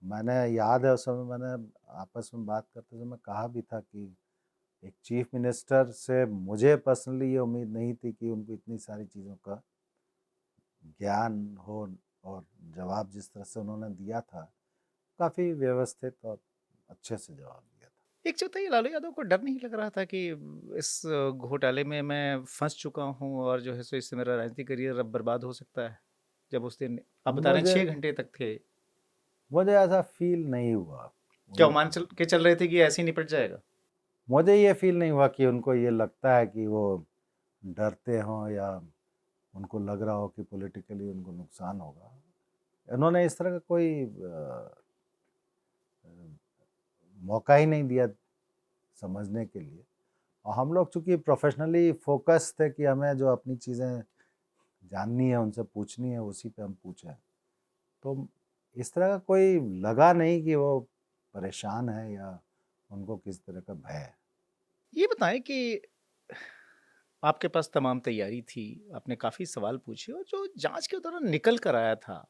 मैंने याद है उस समय मैंने आपस में बात करते समय कहा भी था कि एक चीफ मिनिस्टर से मुझे पर्सनली ये उम्मीद नहीं थी कि उनको इतनी सारी चीज़ों का ज्ञान हो। और जवाब जिस तरह से उन्होंने दिया था, काफ़ी व्यवस्थित और अच्छे से जवाब दिया था। एक चीज़ बताइए, लालू यादव को डर नहीं लग रहा था कि इस घोटाले में मैं फंस चुका हूँ और जो है सो इससे मेरा राजनीतिक करियर अब बर्बाद हो सकता है? जब उस दिन आप बता रहे हैं मुझे 6 घंटे तक थे, मुझे ऐसा फील नहीं हुआ। क्या मान के चल रहे थे कि ऐसे ही निपट जाएगा? मुझे ये फील नहीं हुआ कि उनको ये लगता है कि वो डरते हों, या उनको लग रहा हो कि पॉलिटिकली उनको नुकसान होगा। उन्होंने इस तरह का कोई मौका ही नहीं दिया समझने के लिए। और हम लोग चूँकि प्रोफेशनली फोकस थे कि हमें जो अपनी चीज़ें जाननी है, उनसे पूछनी है, उसी पे हम पूछें। तो इस तरह का कोई लगा नहीं कि वो परेशान है या उनको किस तरह का भय है। ये बताएं कि आपके पास तमाम तैयारी थी, आपने काफ़ी सवाल पूछे और जो जांच के दौरान निकल कर आया था,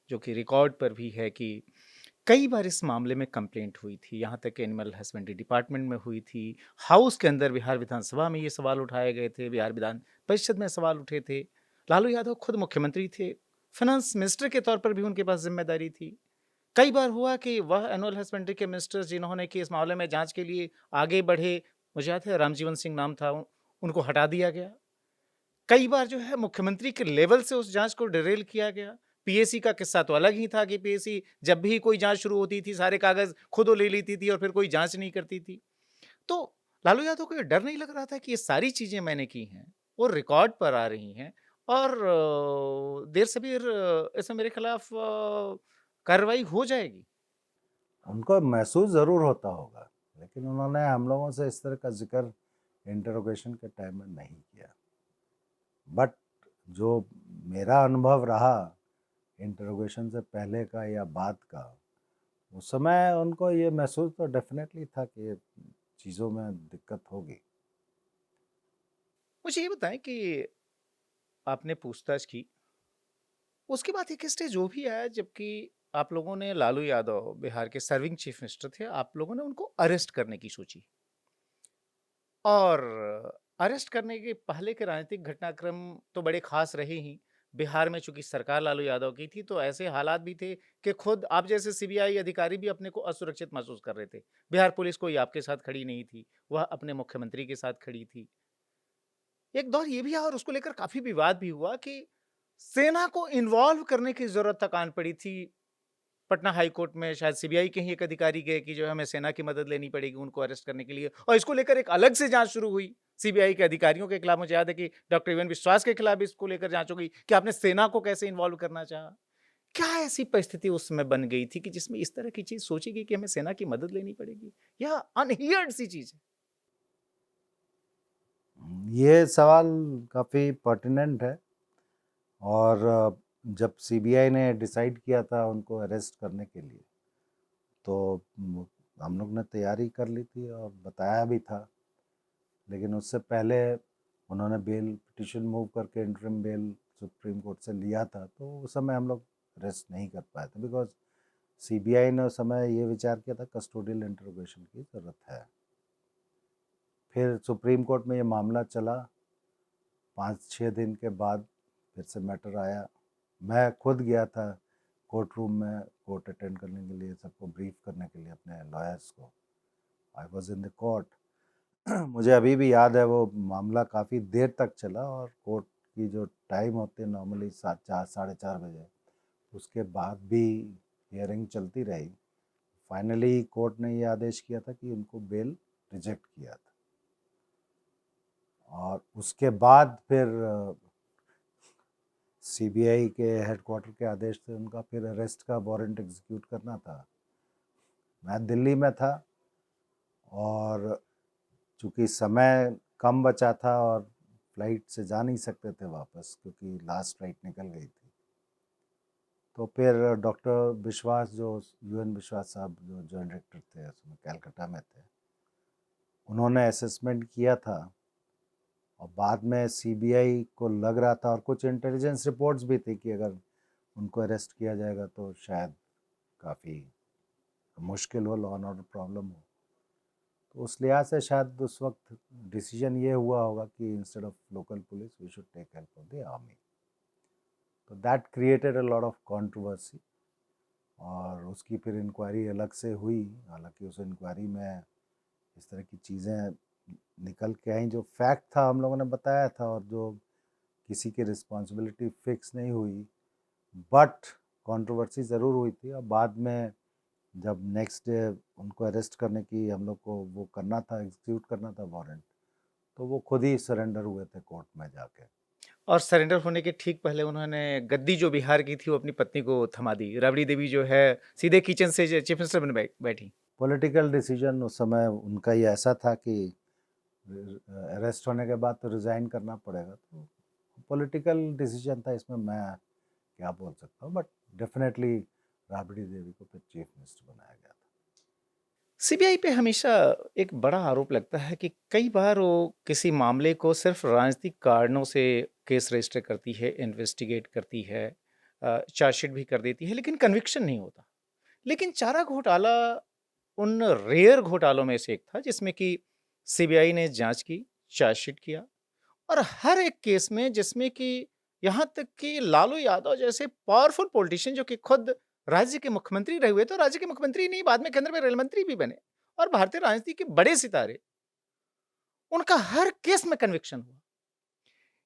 जो कि रिकॉर्ड पर भी है कि कई बार इस मामले में कंप्लेंट हुई थी, यहाँ तक कि एनिमल हस्बेंड्री डिपार्टमेंट में हुई थी, हाउस के अंदर बिहार विधानसभा में ये सवाल उठाए गए थे, बिहार विधान परिषद में सवाल उठे थे। लालू यादव खुद मुख्यमंत्री थे, फाइनेंस मिनिस्टर के तौर पर भी उनके पास जिम्मेदारी थी। कई बार हुआ कि वह एनुअल हस्बेंड्री के मिनिस्टर जिन्होंने कि इस मामले में जांच के लिए आगे बढ़े, मुझे याद है रामजीवन सिंह नाम था, उनको हटा दिया गया। कई बार जो है मुख्यमंत्री के लेवल से उस जांच को डिरेल किया गया। पीएसी का किस्सा तो अलग ही था कि पीएसी जब भी कोई जांच शुरू होती थी सारे कागज खुद वो ले लेती थी और फिर कोई जांच नहीं करती थी। तो लालू यादव को ये डर नहीं लग रहा था कि ये सारी चीजें मैंने की हैं, वो रिकॉर्ड पर आ रही हैं और देर सबेर इसमें मेरे खिलाफ कार्रवाई हो जाएगी। उनको महसूस ज़रूर होता होगा, लेकिन उन्होंने हम लोगों से इस तरह का ज़िक्र इंटरोगेशन के टाइम में नहीं किया। बट जो मेरा अनुभव रहा इंटरोगेशन से पहले का या बाद का, उस समय उनको ये महसूस तो डेफिनेटली था कि ये चीज़ों में दिक्कत होगी। मुझे ये बताएं कि आपने पूछताछ की, उसके बाद एक स्टेज वो भी आया जबकि आप लोगों ने लालू यादव बिहार के सर्विंग चीफ मिनिस्टर थे, आप लोगों ने उनको अरेस्ट करने की सोची। और अरेस्ट करने के पहले के राजनीतिक घटनाक्रम तो बड़े खास रहे ही। बिहार में चूंकि सरकार लालू यादव की थी, तो ऐसे हालात भी थे कि खुद आप जैसे सीबीआई अधिकारी भी अपने को असुरक्षित महसूस कर रहे थे। बिहार पुलिस कोई आपके साथ खड़ी नहीं थी, वह अपने मुख्यमंत्री के साथ खड़ी थी। एक दौर ये भी आया और उसको लेकर काफी विवाद भी हुआ कि सेना को इन्वॉल्व करने की जरूरत तक आन पड़ी थी। पटना हाई कोर्ट में शायद सीबीआई के ही एक अधिकारी गए कि जो है हमें सेना की मदद लेनी पड़ेगी उनको अरेस्ट करने के लिए, और इसको लेकर एक अलग से जांच शुरू हुई सीबीआई के अधिकारियों के खिलाफ। मुझे याद है कि डॉक्टर यूएन विश्वास के खिलाफ भी इसको लेकर जांच हो गई कि आपने सेना को कैसे इन्वॉल्व करना चाहा। क्या ऐसी परिस्थिति उस समय बन गई थी कि जिसमें इस तरह की चीज सोची गई कि हमें सेना की मदद लेनी पड़ेगी, या अनहियर्ड सी चीज है? ये सवाल काफ़ी पर्टिनेंट है। और जब सीबीआई ने डिसाइड किया था उनको अरेस्ट करने के लिए, तो हम लोग ने तैयारी कर ली थी और बताया भी था। लेकिन उससे पहले उन्होंने बेल पिटिशन मूव करके इंटरिम बेल सुप्रीम कोर्ट से लिया था, तो उस समय हम लोग अरेस्ट नहीं कर पाए थे, बिकॉज सीबीआई ने उस समय ये विचार किया था कस्टोडियल इंटरोगेशन की ज़रूरत है। फिर सुप्रीम कोर्ट में ये मामला चला, 5-6 दिन के बाद फिर से मैटर आया। मैं खुद गया था कोर्ट रूम में कोर्ट अटेंड करने के लिए, सबको ब्रीफ करने के लिए, अपने लॉयर्स को। I was in the court. मुझे अभी भी याद है वो मामला काफ़ी देर तक चला, और कोर्ट की जो टाइम होती है नॉर्मली 4 साढ़े 4 बजे, उसके बाद भी हियरिंग चलती रही। फाइनली कोर्ट ने ये आदेश किया था कि उनको बेल रिजेक्ट किया था, और उसके बाद फिर सीबीआई के हेडक्वार्टर के आदेश से उनका फिर अरेस्ट का वारंट एग्जीक्यूट करना था। मैं दिल्ली में था, और चूँकि समय कम बचा था और फ्लाइट से जा नहीं सकते थे वापस, क्योंकि लास्ट फ्लाइट निकल गई थी, तो फिर डॉक्टर विश्वास, जो यूएन विश्वास साहब जो जॉइंट डायरेक्टर थे उसमें कैलकाटा में थे, उन्होंने असेसमेंट किया था। और बाद में सीबीआई को लग रहा था, और कुछ इंटेलिजेंस रिपोर्ट्स भी थी, कि अगर उनको अरेस्ट किया जाएगा तो शायद काफ़ी मुश्किल हो, लॉ एंड ऑर्डर प्रॉब्लम हो। तो उस लिहाज से शायद उस वक्त डिसीजन ये हुआ होगा कि instead of local police we should take help of the army. तो that created a lot of controversy, और उसकी फिर इंक्वायरी अलग से हुई। हालांकि उस इंक्वायरी में इस तरह की चीज़ें निकल के आई, जो फैक्ट था हम लोगों ने बताया था, और जो किसी की रिस्पॉन्सिबिलिटी फिक्स नहीं हुई, बट कंट्रोवर्सी ज़रूर हुई थी। और बाद में जब नेक्स्ट डे उनको अरेस्ट करने की हम लोग को वो करना था, एग्जीक्यूट करना था वारंट, तो वो खुद ही सरेंडर हुए थे कोर्ट में जाके। और सरेंडर होने के ठीक पहले उन्होंने गद्दी जो बिहार की थी वो अपनी पत्नी को थमा दी। राबड़ी देवी जो है सीधे किचन से चीफ मिनिस्टर बन बैठी। पॉलिटिकल डिसीजन उस समय उनका ही ऐसा था कि अरेस्ट होने के बाद तो रिज़ाइन करना पड़ेगा, तो पॉलिटिकल डिसीजन था, इसमें मैं क्या बोल सकता हूँ। बट डेफिनेटली राबड़ी देवी को फिर चीफ मिनिस्टर बनाया गया था। सीबीआई पे हमेशा एक बड़ा आरोप लगता है कि कई बार वो किसी मामले को सिर्फ राजनीतिक कारणों से केस रजिस्टर करती है, इन्वेस्टिगेट करती है, चार्जशीट भी कर देती है, लेकिन कन्विक्शन नहीं होता। लेकिन चारा घोटाला उन रेयर घोटालों में से एक था जिसमें कि सीबीआई ने जांच की, चार्जशीट किया, और हर एक केस में जिसमें कि यहाँ तक कि लालू यादव जैसे पावरफुल पॉलिटिशियन जो कि खुद राज्य के मुख्यमंत्री रहे हुए, तो राज्य के मुख्यमंत्री नहीं, बाद में केंद्र में रेल मंत्री भी बने और भारतीय राजनीति के बड़े सितारे, उनका हर केस में कन्विक्शन हुआ।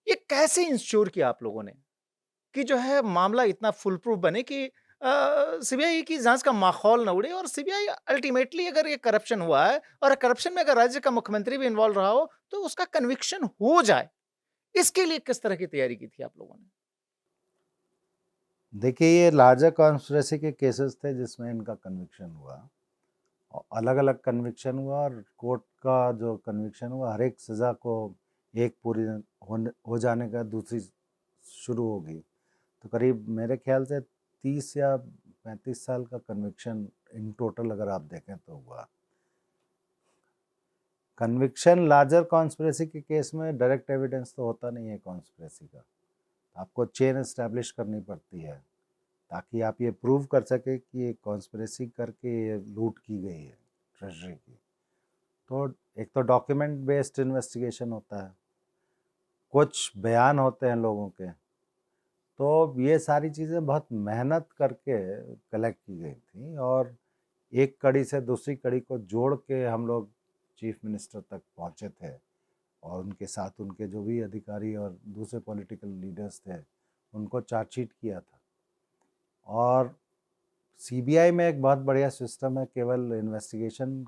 ये कैसे इंश्योर किया आप लोगों ने कि जो है मामला इतना फुल प्रूफ बने कि सीबीआई की जांच का माहौल न उड़े, और सीबीआई अल्टीमेटली अगर ये करप्शन हुआ है और करप्शन में अगर राज्य का मुख्यमंत्री भी इन्वॉल्व रहा हो तो उसका कन्विक्शन हो जाए? इसके लिए किस तरह की तैयारी की थी आप लोगों ने? देखिए, ये लार्जर कॉन्स्पिरेसी के केसेस थे जिसमें इनका कन्विक्शन हुआ, और अलग अलग कन्विक्शन हुआ, और कोर्ट का जो कन्विक्शन हुआ, हर एक सज़ा को एक पूरी हो जाने का दूसरी शुरू होगी, तो करीब मेरे ख्याल से 30 या 35 साल का कन्विक्शन इन टोटल अगर आप देखें तो हुआ। कन्विक्शन लार्जर कॉन्स्पिरेसी के केस में डायरेक्ट एविडेंस तो होता नहीं है कॉन्स्पिरेसी का, आपको चेन एस्टैब्लिश करनी पड़ती है ताकि आप ये प्रूव कर सके कि ये कॉन्स्पिरेसी करके ये लूट की गई है ट्रेजरी की। तो एक तो डॉक्यूमेंट बेस्ड इन्वेस्टिगेशन होता है, कुछ बयान होते हैं लोगों के, तो ये सारी चीज़ें बहुत मेहनत करके कलेक्ट की गई थी, और एक कड़ी से दूसरी कड़ी को जोड़ के हम लोग चीफ मिनिस्टर तक पहुंचे थे, और उनके साथ उनके जो भी अधिकारी और दूसरे पॉलिटिकल लीडर्स थे उनको चार्जशीट किया था। और सीबीआई में एक बहुत बढ़िया सिस्टम है, केवल इन्वेस्टिगेशन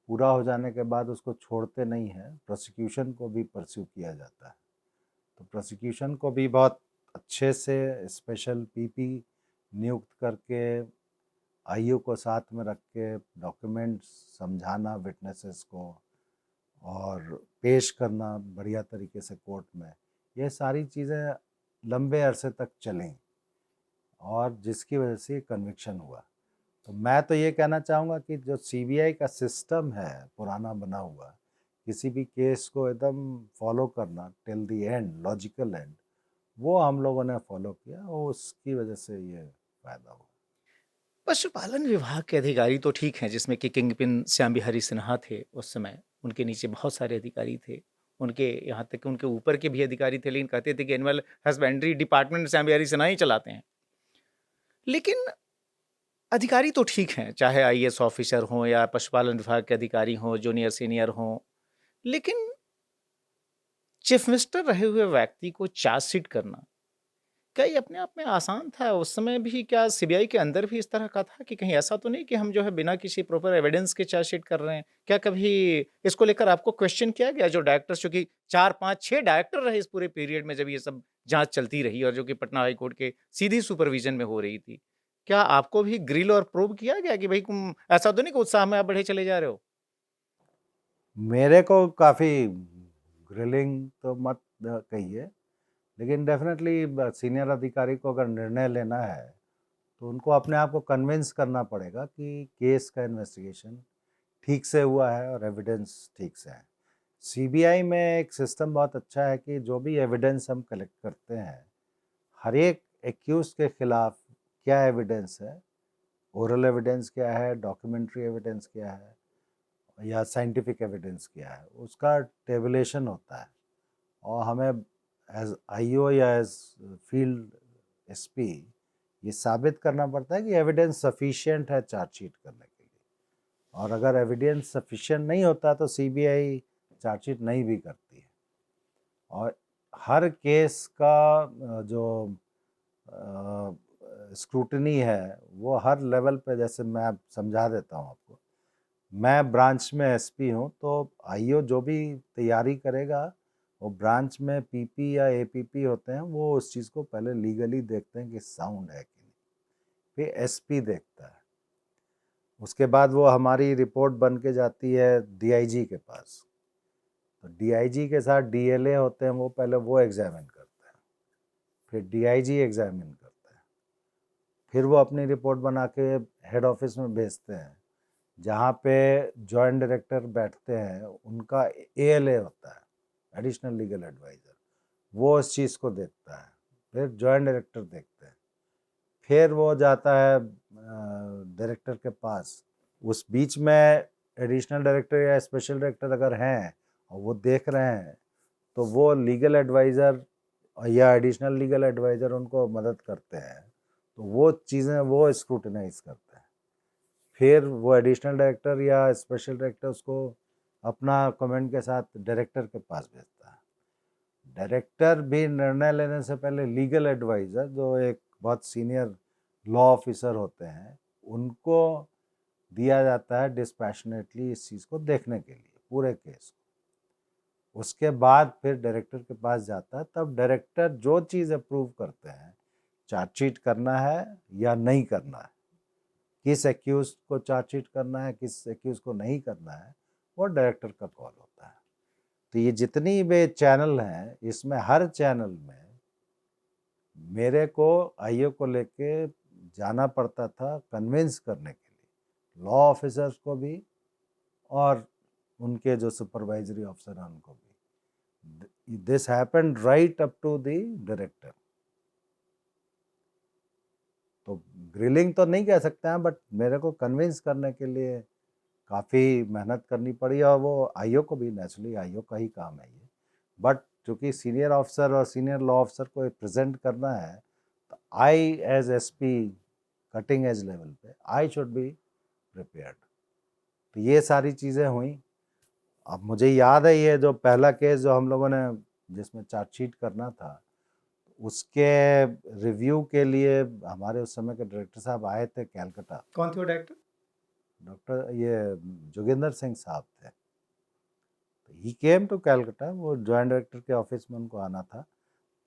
पूरा हो जाने के बाद उसको छोड़ते नहीं हैं, प्रोसिक्यूशन को भी परस्यू किया जाता है। तो प्रोसिक्यूशन को भी बहुत अच्छे से स्पेशल पीपी नियुक्त करके, आईयू को साथ में रख के डॉक्यूमेंट्स समझाना विटनेसेस को, और पेश करना बढ़िया तरीके से कोर्ट में, ये सारी चीज़ें लंबे अरसे तक चलें, और जिसकी वजह से कन्विक्शन हुआ। तो मैं तो ये कहना चाहूँगा कि जो सीबीआई का सिस्टम है पुराना बना हुआ, किसी भी केस को एकदम फॉलो करना till the end, logical and, वो हम लोगों ने फॉलो किया, और उसकी वजह से ये फ़ायदा हुआ। पशुपालन विभाग के अधिकारी तो ठीक हैं, जिसमें कि किंगपिन श्याम बिहारी सिन्हा थे उस समय, उनके नीचे बहुत सारे अधिकारी थे। उनके यहाँ तक कि उनके ऊपर के भी अधिकारी थे, लेकिन कहते थे कि animal husbandry department Shyam Bihari Sinha ही चलाते हैं। लेकिन अधिकारी तो ठीक हैं, चाहे आईएएस ऑफिसर हों या पशुपालन विभाग के अधिकारी हों, जूनियर सीनियर हों। लेकिन चीफ मिनिस्टर रहे हुए व्यक्ति को चार्जशीट करना, क्या ये अपने आप में आसान था? उस समय भी क्या सीबीआई के अंदर भी इस तरह का था कि कहीं ऐसा तो नहीं कि हम जो है बिना किसी प्रॉपर एविडेंस के चार्जशीट कर रहे हैं? क्या कभी इसको लेकर आपको क्वेश्चन किया गया? जो डायरेक्टर्स, चूँकि 4, 5, 6 डायरेक्टर रहे इस पूरे पीरियड में जब ये सब जाँच चलती रही, और जो कि पटना हाई कोर्ट के सीधी सुपरविज़न में हो रही थी। क्या आपको भी ग्रिल और प्रोब किया गया कि भई तुम ऐसा तो नहीं कि उत्साह में आप बढ़े चले जा रहे हो? मेरे को काफ़ी ग्रिलिंग तो मत कहिए, लेकिन डेफिनेटली सीनियर अधिकारी को अगर निर्णय लेना है तो उनको अपने आप को कन्विंस करना पड़ेगा कि केस का इन्वेस्टिगेशन ठीक से हुआ है और एविडेंस ठीक से है। सीबीआई में एक सिस्टम बहुत अच्छा है कि जो भी एविडेंस हम कलेक्ट करते हैं, हर एक एक्यूज के खिलाफ क्या एविडेंस है, ओरल एविडेंस क्या है, डॉक्यूमेंट्री एविडेंस क्या है, या साइंटिफिक एविडेंस क्या है, उसका टेबुलेशन होता है, और हमें एज आईओ या एज फील्ड एसपी ये साबित करना पड़ता है कि एविडेंस सफिशिएंट है चार्जशीट करने के लिए, और अगर एविडेंस सफिशिएंट नहीं होता तो सीबीआई चार्जशीट नहीं भी करती है। और हर केस का जो स्क्रूटनी है वो हर लेवल पे, जैसे मैं समझा देता हूँ आपको, मैं ब्रांच में एसपी हूँ, तो आईओ जो भी तैयारी करेगा वो ब्रांच में पीपी या एपीपी होते हैं, वो उस चीज़ को पहले लीगली देखते हैं कि साउंड है कि नहीं, फिर एसपी देखता है, उसके बाद वो हमारी रिपोर्ट बन के जाती है डीआईजी के पास, तो डीआईजी के साथ डीएलए होते हैं, वो पहले वो एग्जामिन करते हैं, फिर डीआईजी एग्जामिन करता है, फिर वो अपनी रिपोर्ट बना के हेड ऑफिस में भेजते हैं, जहाँ पे जॉइंट डायरेक्टर बैठते हैं, उनका एएलए होता है, एडिशनल लीगल एडवाइज़र, वो उस चीज़ को देखता है, फिर जॉइंट डायरेक्टर देखते हैं, फिर वो जाता है डायरेक्टर के पास, उस बीच में एडिशनल डायरेक्टर या स्पेशल डायरेक्टर अगर हैं और वो देख रहे हैं, तो वो लीगल एडवाइज़र या एडिशनल लीगल एडवाइज़र उनको मदद करते हैं, तो वो चीज़ें वो स्क्रूटनाइज करते हैं, फिर वो एडिशनल डायरेक्टर या स्पेशल डायरेक्टर उसको अपना कमेंट के साथ डायरेक्टर के पास भेजता है। डायरेक्टर भी निर्णय लेने से पहले लीगल एडवाइज़र, जो एक बहुत सीनियर लॉ ऑफिसर होते हैं, उनको दिया जाता है डिस्पैशनेटली इस चीज़ को देखने के लिए, पूरे केस को। उसके बाद फिर डायरेक्टर के पास जाता है, तब डायरेक्टर जो चीज़ अप्रूव करते हैं, चार्जशीट करना है या नहीं करना है, किस एक्यूज को चार्जशीट करना है, किस एक्यूज को नहीं करना है, वो डायरेक्टर का कॉल होता है। तो ये जितनी भी चैनल हैं, इसमें हर चैनल में मेरे को आईओ को लेके जाना पड़ता था कन्विंस करने के लिए, लॉ ऑफिसर्स को भी और उनके जो सुपरवाइजरी ऑफिसर हैं उनको भी। This happened right up to the director. तो ग्रिलिंग तो नहीं कह सकते हैं, बट मेरे को कन्विंस करने के लिए काफ़ी मेहनत करनी पड़ी, और वो आईओ को भी, नेचुरली आईओ का ही काम है ये। बट चूँकि सीनियर ऑफिसर और सीनियर लॉ ऑफिसर को प्रेजेंट करना है, तो I as SP cutting edge level पे आई शुड बी प्रिपेयर्ड। तो ये सारी चीज़ें हुई। अब मुझे याद है ये जो पहला केस जो हम लोगों ने जिसमें चार्जशीट करना था, उसके रिव्यू के लिए हमारे उस समय के डायरेक्टर साहब आए थे कैलकाटा। कौन थे वो डायरेक्टर? डॉक्टर ये जोगिंदर सिंह साहब थे। ही केम टू कैलकाटा, वो जॉइंट डायरेक्टर के ऑफिस में उनको आना था,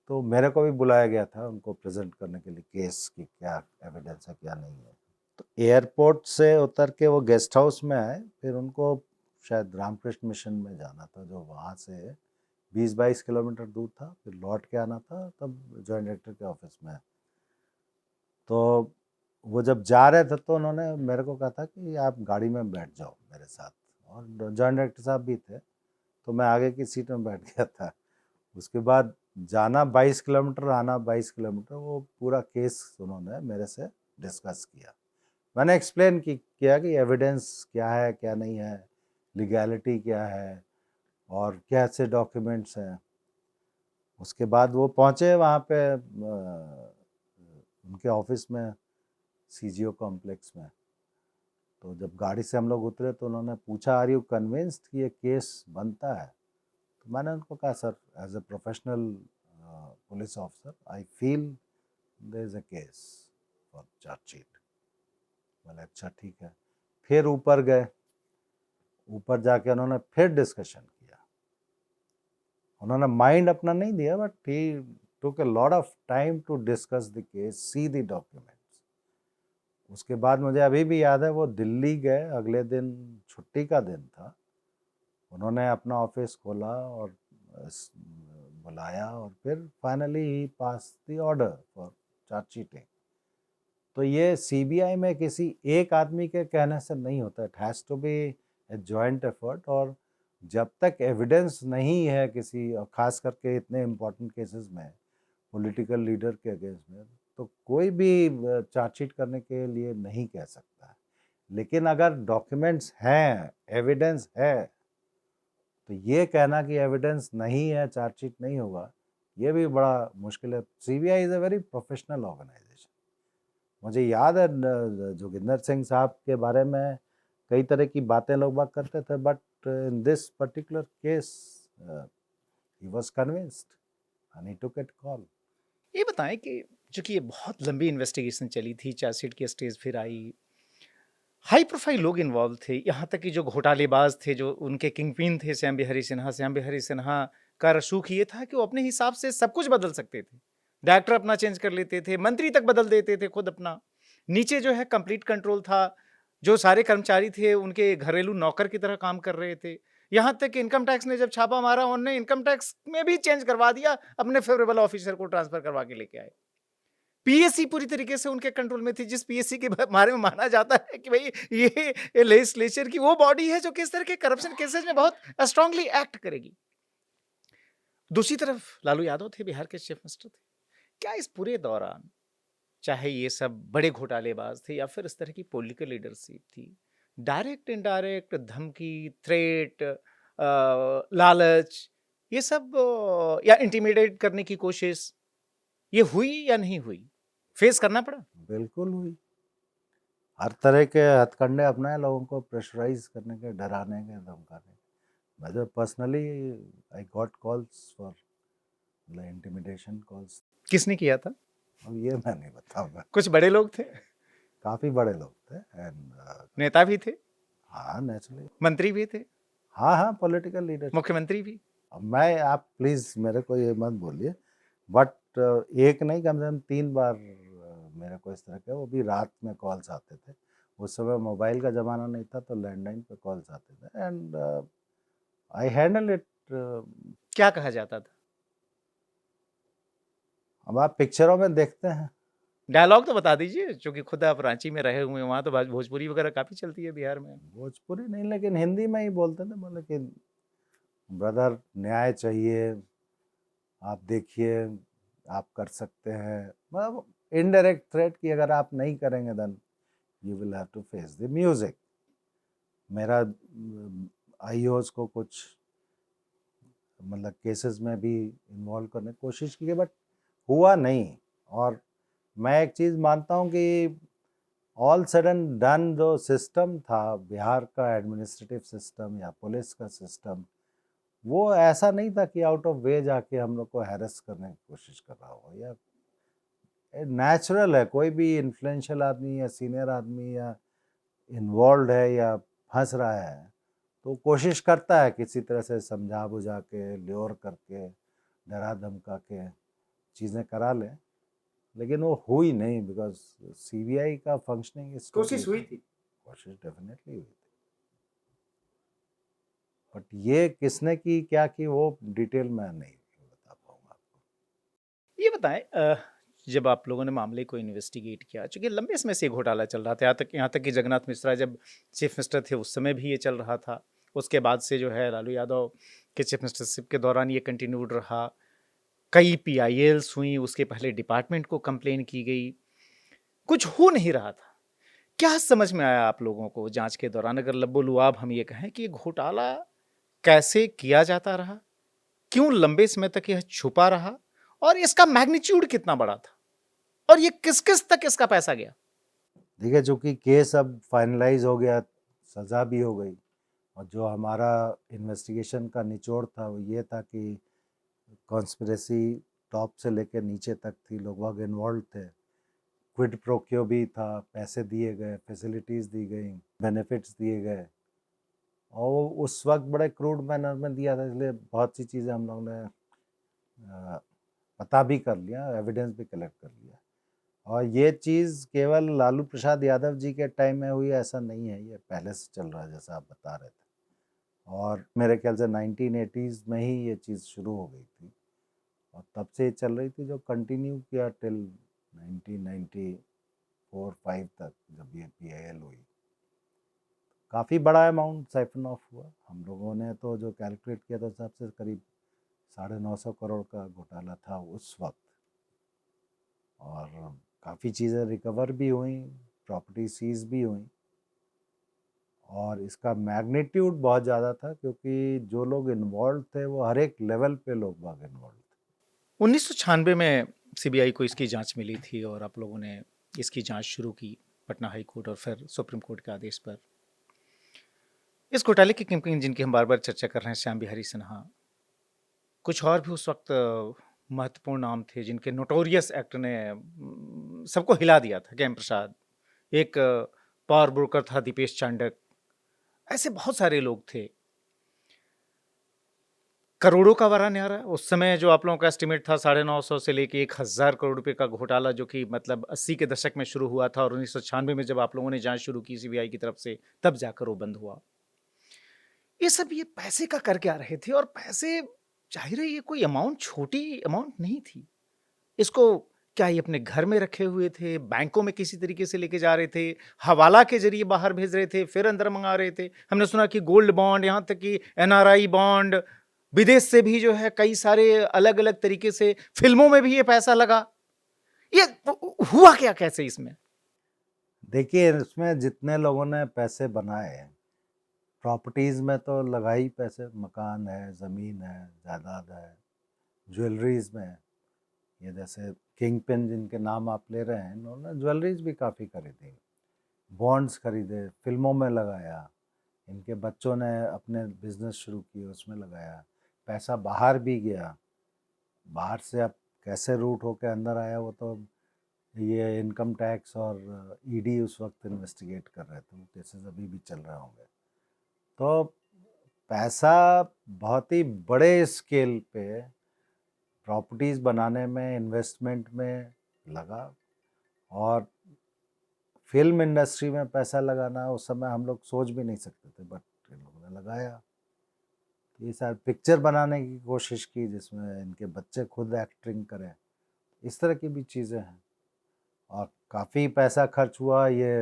तो मेरे को भी बुलाया गया था उनको प्रेजेंट करने के लिए केस की क्या एविडेंस है क्या नहीं है। तो एयरपोर्ट से उतर के वो गेस्ट हाउस में आए, फिर उनको शायद रामकृष्ण मिशन में जाना था, जो वहाँ से 20-22 किलोमीटर दूर था, फिर लौट के आना था, तब जॉइंट डायरेक्टर के ऑफिस में। तो वो जब जा रहे थे तो उन्होंने मेरे को कहा था कि आप गाड़ी में बैठ जाओ मेरे साथ, और जॉइंट डायरेक्टर साहब भी थे, तो मैं आगे की सीट में बैठ गया था। उसके बाद जाना 22 किलोमीटर, आना 22 किलोमीटर, वो पूरा केस उन्होंने मेरे से डिस्कस किया। मैंने एक्सप्लेन किया कि एविडेंस क्या है क्या नहीं है, लीगैलिटी क्या है, और कैसे डॉक्यूमेंट्स हैं। उसके बाद वो पहुँचे वहाँ पे उनके ऑफिस में, सीजीओ कॉम्प्लेक्स में। तो जब गाड़ी से हम लोग उतरे तो उन्होंने पूछा, आर यू कन्विंस्ड कि ये केस बनता है? तो मैंने उनको कहा, sir as a professional police officer I feel there is a case for chargesheet. बोले अच्छा ठीक है। फिर ऊपर गए, ऊपर जाके उन्होंने फिर डिस्कशन किया। उन्होंने माइंड अपना नहीं दिया, but he took a lot of time to discuss the case, see the documents. उसके बाद मुझे अभी भी याद है, वो दिल्ली गए, अगले दिन छुट्टी का दिन था, उन्होंने अपना ऑफिस खोला और बुलाया, और फिर finally he pass the order for chargesheeting. तो ये सीबीआई में किसी एक आदमी के कहने से नहीं होता, it has to be a joint effort. और जब तक एविडेंस नहीं है किसी, और ख़ास करके इतने इम्पोर्टेंट केसेस में पॉलिटिकल लीडर के अगेंस्ट में, तो कोई भी चार्जशीट करने के लिए नहीं कह सकता है। लेकिन अगर डॉक्यूमेंट्स हैं, एविडेंस है, तो ये कहना कि एविडेंस नहीं है चार्जशीट नहीं होगा, ये भी बड़ा मुश्किल है। CBI is a very professional organisation. मुझे याद है जोगिंदर सिंह साहब के बारे में कई तरह की बातें लोग बात करते थे, but in this particular case he was convinced and he took it call. ये बताएं कि चूंकि ये बहुत लंबी इन्वेस्टिगेशन चली थी, चार्जशीट की स्टेज फिर आई, हाई प्रोफाइल लोग इन्वॉल्व थे, यहाँ तक कि जो घोटालेबाज थे, जो उनके किंगपिन थे श्याम बिहारी सिन्हा, श्याम बिहारी सिन्हा का रसूख ये था कि वो अपने हिसाब से सब कुछ बदल सकते थे। डायरेक्टर अपना चेंज कर लेते थे, मंत्री तक बदल देते थे खुद अपना। नीचे जो है कंप्लीट कंट्रोल था, जो सारे कर्मचारी थे उनके घरेलू नौकर की तरह काम कर रहे थे। यहाँ तक कि इनकम टैक्स ने जब छापा मारा, उन्होंने इनकम टैक्स में भी चेंज करवा दिया, अपने फेवरेबल ऑफिसर को ट्रांसफर करवा के लेके आए। पीएससी पूरी तरीके से उनके कंट्रोल में थी, जिस पीएससी के बारे में माना जाता है कि भाई ये लेजिस्लेचर की वो बॉडी है जो किस तरह के करप्शन केसेस में बहुत स्ट्रांगली एक्ट करेगी। दूसरी तरफ लालू यादव थे, बिहार के चीफ मिनिस्टर थे। क्या इस पूरे दौरान, चाहे ये सब बड़े घोटालेबाज थे या फिर इस तरह की पॉलिटिकल लीडरशिप थी, डायरेक्ट इनडायरेक्ट धमकी, थ्रेट, लालच, ये सब या इंटिमिडेट करने की कोशिश, ये हुई या नहीं हुई? फेस करना पड़ा? बिल्कुल हुई। हर तरह के हथकंडे अपनाए लोगों को प्रेशराइज करने के, डराने के, धमकाने। मैं तो personally I got calls for intimidation calls. किसने किया था? अब ये मैं नहीं बताऊंगा। कुछ बड़े लोग थे? काफ़ी बड़े लोग थे, एंड नेता भी थे? हाँ नेचुरली। मंत्री भी थे? हाँ हाँ, पॉलिटिकल लीडर, मुख्यमंत्री भी? अब मैं, आप प्लीज़ मेरे को ये मत बोलिए, बट एक नहीं, कम से कम 3 बार मेरे को इस तरह के, वो भी रात में कॉल्स आते थे। उस समय मोबाइल का ज़माना नहीं था, तो लैंडलाइन पे कॉल्स आते थे, एंड आई हैंडल इट। क्या कहा जाता था? अब आप पिक्चरों में देखते हैं। डायलॉग तो बता दीजिए, चूँकि खुद आप रांची में रहे हुए हैं, वहाँ तो भोजपुरी वगैरह काफ़ी चलती है बिहार में। भोजपुरी नहीं, लेकिन हिंदी में ही बोलते थे, बोले कि ब्रदर न्याय चाहिए, आप देखिए, आप कर सकते हैं, मतलब इनडायरेक्ट थ्रेट कि अगर आप नहीं करेंगे then you will have to face the music. मेरा आईओज को कुछ मतलब केसेस में भी इन्वॉल्व करने की कोशिश की, बट हुआ नहीं। और मैं एक चीज़ मानता हूँ कि ऑल सडन डन जो सिस्टम था बिहार का, एडमिनिस्ट्रेटिव सिस्टम या पुलिस का सिस्टम, वो ऐसा नहीं था कि आउट ऑफ वे जाके हम लोग को हैरेस करने की कोशिश कर रहा हो। या नेचुरल है, कोई भी इन्फ्लुएंशियल आदमी या सीनियर आदमी या इन्वॉल्व है या फंस रहा है, तो कोशिश करता है किसी तरह से समझा बुझा के, ल्योर करके, डरा धमका के चीज़ें करा लें, लेकिन वो हुई नहीं, बिकॉज सीबीआई का फंक्शनिंग इस कोशिश हुई थी। कोशिश डेफिनेटली हुई थी, बट ये किसने की, क्या की, वो डिटेल में नहीं बता पाऊंगा आपको। ये बताएं, जब आप लोगों ने मामले को इन्वेस्टिगेट किया, चूंकि लंबे समय से ये घोटाला चल रहा था, यहाँ तक कि जगन्नाथ मिश्रा जब चीफ मिनिस्टर थे उस समय भी ये चल रहा था। उसके बाद से जो है लालू यादव के चीफ मिनिस्टरशिप के दौरान ये कंटिन्यूड रहा। कई PILs हुई, उसके पहले डिपार्टमेंट को कंप्लेन की गई, कुछ हो नहीं रहा था। क्या समझ में आया आप लोगों को जांच के दौरान, अगर लब्बो लुआब हम ये कहें कि घोटाला कैसे किया जाता रहा, क्यों लंबे समय तक यह छुपा रहा, और इसका मैग्नीट्यूड कितना बड़ा था, और ये किस किस तक इसका पैसा गया? देखिए, चूंकि केस अब फाइनलाइज हो गया, सज़ा भी हो गई, और जो हमारा इन्वेस्टिगेशन का निचोड़ था वो ये था कि कॉन्स्पिरेसी टॉप से लेकर नीचे तक थी, लोग बाग इन्वॉल्व थे, क्विड प्रोक्यो भी था, पैसे दिए गए, फैसिलिटीज़ दी गई, बेनिफिट्स दिए गए, और वो उस वक्त बड़े क्रूड मैनर में दिया था, इसलिए बहुत सी चीज़ें हम लोग ने पता भी कर लिया, एविडेंस भी कलेक्ट कर लिया। और ये चीज़ केवल लालू प्रसाद यादव जी के टाइम में हुई ऐसा नहीं है, ये पहले से चल रहा है जैसा आप बता रहे थे, और मेरे ख्याल से 1980s में ही ये चीज़ शुरू हो गई थी, और तब से ये चल रही थी, जो कंटिन्यू किया टिल 1994-5 तक, जब ये PIL हुई। काफ़ी बड़ा अमाउंट साइफन ऑफ हुआ। हम लोगों ने तो जो कैलकुलेट किया था सबसे करीब 950 करोड़ का घोटाला था उस वक्त, और काफ़ी चीज़ें रिकवर भी हुई, प्रॉपर्टी सीज भी हुई, और इसका मैग्नीट्यूड बहुत ज़्यादा था, क्योंकि जो लोग इन्वॉल्व थे वो हर एक लेवल पे लोग बाग इन्वॉल्व थे। 1996 में CBI को इसकी जांच मिली थी, और आप लोगों ने इसकी जांच शुरू की पटना हाई कोर्ट और फिर सुप्रीम कोर्ट के आदेश पर। इस घोटाले के किंगपिन जिनकी हम बार बार चर्चा कर रहे हैं, श्याम बिहारी सिन्हा, कुछ और भी उस वक्त महत्वपूर्ण नाम थे जिनके नोटोरियस एक्ट ने सबको हिला दिया था। कैम प्रसाद, एक पावर ब्रोकर था दीपेश चांडक, ऐसे बहुत सारे लोग थे। करोड़ों का वारा न्यारा उस समय, जो आप लोगों का एस्टिमेट था 950 से लेके 1000 करोड़ रुपए का घोटाला, जो कि मतलब 80 के दशक में शुरू हुआ था, और 1996 में जब आप लोगों ने जांच शुरू की CBI की तरफ से, तब जाकर वो बंद हुआ। ये सब ये पैसे का कर क्या रहे थे, और पैसे, जाहिर है ये कोई अमाउंट, छोटी अमाउंट नहीं थी। इसको क्या ये अपने घर में रखे हुए थे, बैंकों में किसी तरीके से लेके जा रहे थे, हवाला के जरिए बाहर भेज रहे थे, फिर अंदर मंगा रहे थे? हमने सुना कि गोल्ड बॉन्ड, यहाँ तक कि NRI बॉन्ड, विदेश से भी जो है कई सारे अलग अलग तरीके से, फिल्मों में भी ये पैसा लगा। ये हुआ क्या कैसे इसमें? देखिए, इसमें जितने लोगों ने पैसे बनाए, प्रॉपर्टीज़ में तो लगा ही पैसे, मकान है, ज़मीन है, जायदाद है, ज्वेलरीज में, ये जैसे किंग पिन जिनके नाम आप ले रहे हैं, इन्होंने ज्वेलरीज भी काफ़ी खरीदी, बॉन्ड्स खरीदे, फिल्मों में लगाया, इनके बच्चों ने अपने बिजनेस शुरू किए, उसमें लगाया, पैसा बाहर भी गया। बाहर से अब कैसे रूट होकर अंदर आया, वो तो ये इनकम टैक्स और ED उस वक्त इन्वेस्टिगेट कर रहे थे, वो केसेस अभी भी चल रहे होंगे। तो पैसा बहुत ही बड़े स्केल पे प्रॉपर्टीज बनाने में, इन्वेस्टमेंट में लगा। और फिल्म इंडस्ट्री में पैसा लगाना उस समय हम लोग सोच भी नहीं सकते थे, बट इन लोगों ने लगाया। ये सारी पिक्चर बनाने की कोशिश की जिसमें इनके बच्चे खुद एक्टिंग करें, इस तरह की भी चीज़ें हैं। और काफ़ी पैसा खर्च हुआ। ये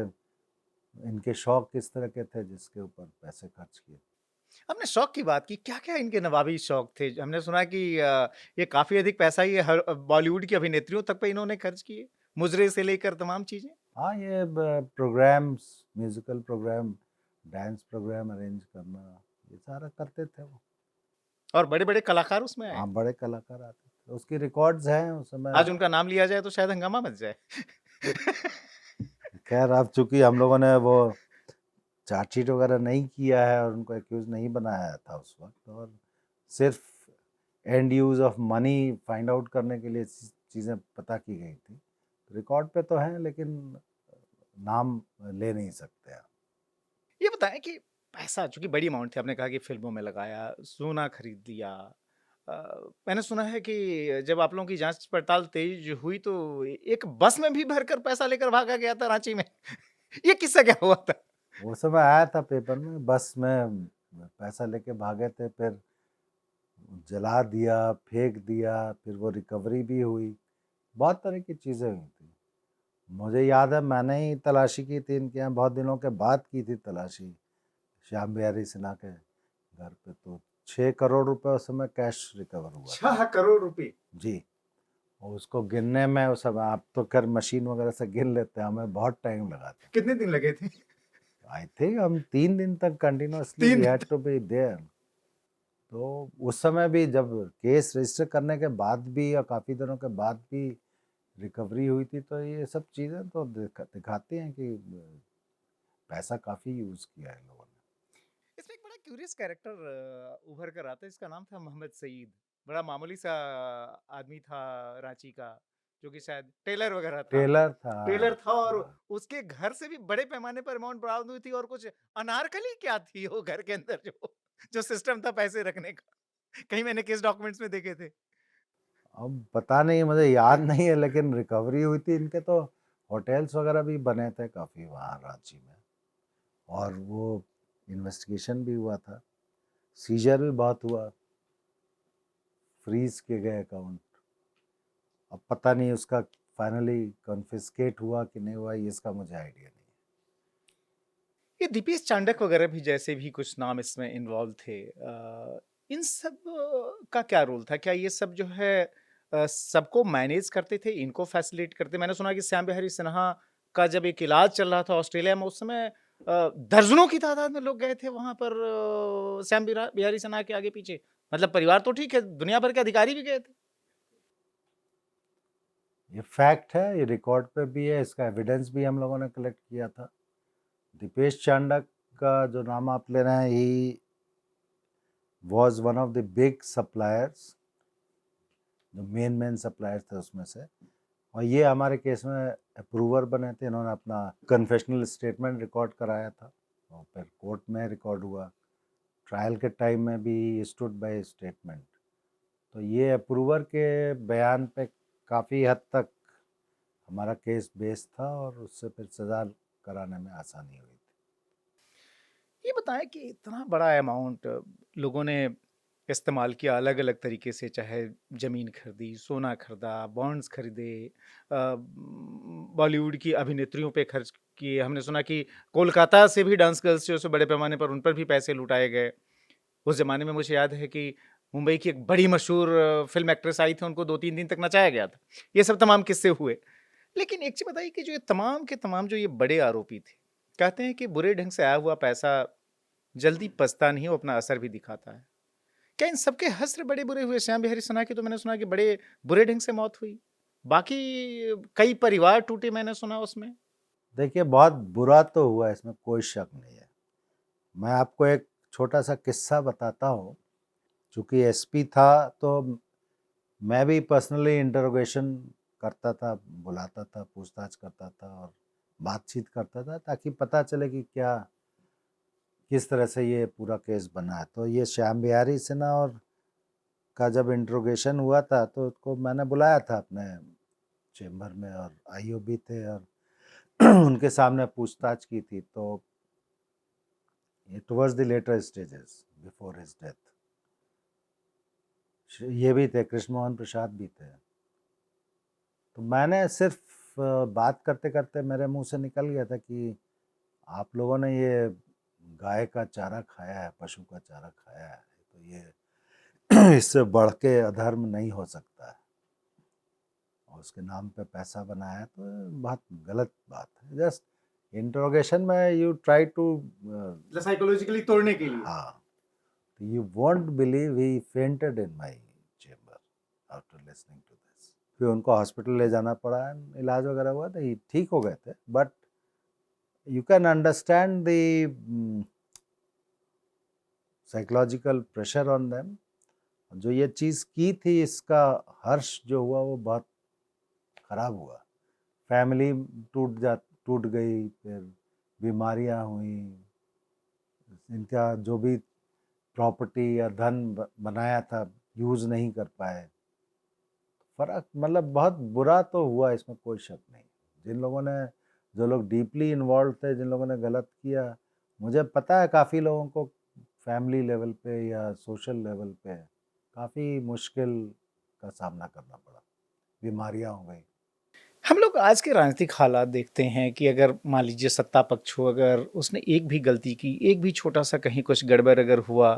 इनके शौक किस तरह के थे जिसके ऊपर पैसे खर्च किए। हमने शौक की बात की, क्या-क्या इनके नवाबी शौक थे? हमने सुना कि ये काफ़ी अधिक पैसा ये हर बॉलीवुड की अभिनेत्रियों तक पे इन्होंने खर्च किए, मुजरे से लेकर तमाम चीज़ें। हाँ, ये programmes, musical programme, dance programme arrange करना, ये सारा करते थे वो। और बड़े-बड़े कलाकार उसमें आए। हाँ, बड़े कलाकार आते थे, उसकी रिकॉर्ड्स हैं उस समय। आज उनका नाम लिया जाए तो शायद हंगामा मच जाए। खैर, अब चूंकि हम लोगों ने वो चार्जशीट वगैरह नहीं किया है और उनको एक्यूज नहीं बनाया था उस वक्त, और सिर्फ and use of money find out करने के लिए चीज़ें पता की गई थी। रिकॉर्ड पे तो हैं, लेकिन नाम ले नहीं सकते आप। ये बताएं कि पैसा चूंकि बड़ी अमाउंट थी, आपने कहा कि फिल्मों में लगाया, सोना खरीद लिया। मैंने सुना है कि जब आप लोगों की जांच पड़ताल तेज हुई तो एक बस में भी भरकर पैसा लेकर भागा गया था रांची में। ये किस्सा क्या हुआ था? वो समय आया था पेपर में, बस में पैसा लेके भागे थे, फिर जला दिया, फेंक दिया, फिर वो रिकवरी भी हुई। बहुत तरह की चीज़ें हुई थी। मुझे याद है मैंने ही तलाशी की थी इनके यहाँ, बहुत दिनों के बाद की थी तलाशी, श्याम बिहारी सिन्हा के घर पे। तो 6 करोड़ रुपए उस समय कैश रिकवर हुआ था। 6 करोड़ रुपए। जी। और उसको गिनने में उस समय, आप तो खैर मशीन वगैरह से गिन लेते हैं, हमें बहुत टाइम लगा था। कितने दिन लगे थे? आई थिंक हम 3 दिन तक कंटिन्यूअसली 3 वी दिन हैड टू बी देयर। तो उस समय भी जब केस रजिस्टर करने के बाद भी और काफ़ी दिनों के बाद भी रिकवरी हुई थी, तो ये सब चीज़ें तो दिखाती हैं कि पैसा काफ़ी यूज़ किया है लोगों ने। इसमें एक बड़ा क्यूरियस कैरेक्टर उभर कर आता है, इसका नाम था मोहम्मद सईद। बड़ा मामूली सा आदमी था रांची का, जो कि शायद टेलर वगैरह था। टेलर था। टेलर था और हाँ। उसके घर से भी बड़े पैमाने पर अमाउंट बरामद हुई थी, और कुछ अनारकली क्या थी वो घर के अंदर जो जो सिस्टम था पैसे रखने का। कहीं मैंने केस डॉक्यूमेंट्स में देखे थे। अब पता नहीं, मुझे याद नहीं है, लेकिन रिकवरी हुई थी इनके। तो होटल्स वगैरह भी बने थे काफ़ी वहाँ रांची में, और वो इन्वेस्टिगेशन भी हुआ था, सीजर भी बहुत हुआ, फ्रीज किए गए अकाउंट। अब पता नहीं उसका फाइनली कॉन्फिस्केट हुआ कि नहीं हुआ, ये इसका मुझे आइडिया नहीं। ये दीपेश चांडक वगैरह भी जैसे भी कुछ नाम इसमें इन्वॉल्व थे, इन सब का क्या रोल था? क्या ये सब जो है सबको मैनेज करते थे, इनको फैसिलिटेट करते? मैंने सुना कि श्याम बिहारी सिन्हा का जब एक इलाज चल रहा था ऑस्ट्रेलिया में, उस समय दर्जनों की तादाद में लोग गए थे वहां पर बिहारी सिन्हा के आगे पीछे। मतलब परिवार तो ठीक है, दुनिया भर के अधिकारी भी गए थे। ये फैक्ट है, ये रिकॉर्ड पे भी है, इसका एविडेंस भी हम लोगों ने कलेक्ट किया था। दीपेश चांडक का जो नाम आप ले रहे हैं, he was one of the big suppliers, जो मेन सप्लायर्स थे उसमें से। और ये हमारे केस में अप्रूवर बने थे। इन्होंने अपना कन्फेशनल स्टेटमेंट रिकॉर्ड कराया था और फिर कोर्ट में रिकॉर्ड हुआ। ट्रायल के टाइम में भी स्टूड बाय स्टेटमेंट। तो ये अप्रूवर के बयान पे काफ़ी हद तक हमारा केस बेस था, और उससे फिर सज़ा कराने में आसानी हुई थी। ये बताएं कि इतना बड़ा अमाउंट लोगों ने इस्तेमाल किया अलग अलग तरीके से, चाहे ज़मीन खरीदी, सोना खरीदा, बॉन्ड्स खरीदे, बॉलीवुड की अभिनेत्रियों पे खर्च किए। हमने सुना कि कोलकाता से भी डांस गर्ल्स जो है बड़े पैमाने पर उन पर भी पैसे लुटाए गए। उस ज़माने में मुझे याद है कि मुंबई की एक बड़ी मशहूर फिल्म एक्ट्रेस आई थी, उनको 2-3 दिन तक नचाया गया था। ये सब तमाम किस्से हुए। लेकिन एक चीज़ बताइए कि जो ये तमाम के तमाम जो ये बड़े आरोपी थे, कहते हैं कि बुरे ढंग से आया हुआ पैसा जल्दी पछता नहीं, वो अपना असर भी दिखाता है। क्या इन सबके हश्र बड़े बुरे हुए? श्याम बिहारी सिन्हा की तो मैंने सुना कि बड़े बुरे ढंग से मौत हुई। बाकी कई परिवार टूटे, मैंने सुना उसमें। देखिए, बहुत बुरा तो हुआ, इसमें कोई शक नहीं है। मैं आपको एक छोटा सा किस्सा बताता हूँ। चूँकि एसपी था, तो मैं भी पर्सनली इंटरोगेशन करता था, बुलाता था, पूछताछ करता था और बातचीत करता था, ताकि पता चले कि क्या किस तरह से ये पूरा केस बना है। तो ये श्याम बिहारी सिन्हा और का जब इंट्रोगेशन हुआ था तो उसको मैंने बुलाया था अपने चेम्बर में, और आईओ भी थे और उनके सामने पूछताछ की थी। तो ये towards the later stages before his death, ये भी थे, कृष्ण मोहन प्रसाद भी थे। तो मैंने सिर्फ बात करते करते मेरे मुंह से निकल गया था कि आप लोगों ने ये गाय का चारा खाया है, पशु का चारा खाया है, तो ये इससे बढ़ के अधर्म नहीं हो सकता है, और उसके नाम पे पैसा बनाया, तो बहुत गलत बात है। जस्ट इंट्रोगेशन में यू ट्राई टू साइकोलॉजिकली तोड़ने के लिए। हाँ, you won't believe he fainted in my chamber after listening to this. फिर उनको हॉस्पिटल ले जाना पड़ा, इलाज वगैरह हुआ तो ठीक हो गए थे। But you can understand the psychological pressure on them। जो ये चीज़ की थी, इसका हर्ष जो हुआ वो बहुत ख़राब हुआ। फैमिली टूट गई, फिर बीमारियां हुई, इनका जो भी प्रॉपर्टी या धन बनाया था यूज़ नहीं कर पाए। फ़र्क मतलब बहुत बुरा तो हुआ, इसमें कोई शक नहीं। जिन लोगों ने, जो लोग डीपली इन्वॉल्व थे, जिन लोगों ने गलत किया, मुझे पता है काफ़ी लोगों को फैमिली लेवल पे या सोशल लेवल पे काफ़ी मुश्किल का सामना करना पड़ा, बीमारियां हो गई। हम लोग आज के राजनीतिक हालात देखते हैं कि अगर मान लीजिए सत्ता पक्ष हो, अगर उसने एक भी गलती की, एक भी छोटा सा कहीं कुछ गड़बड़ अगर हुआ,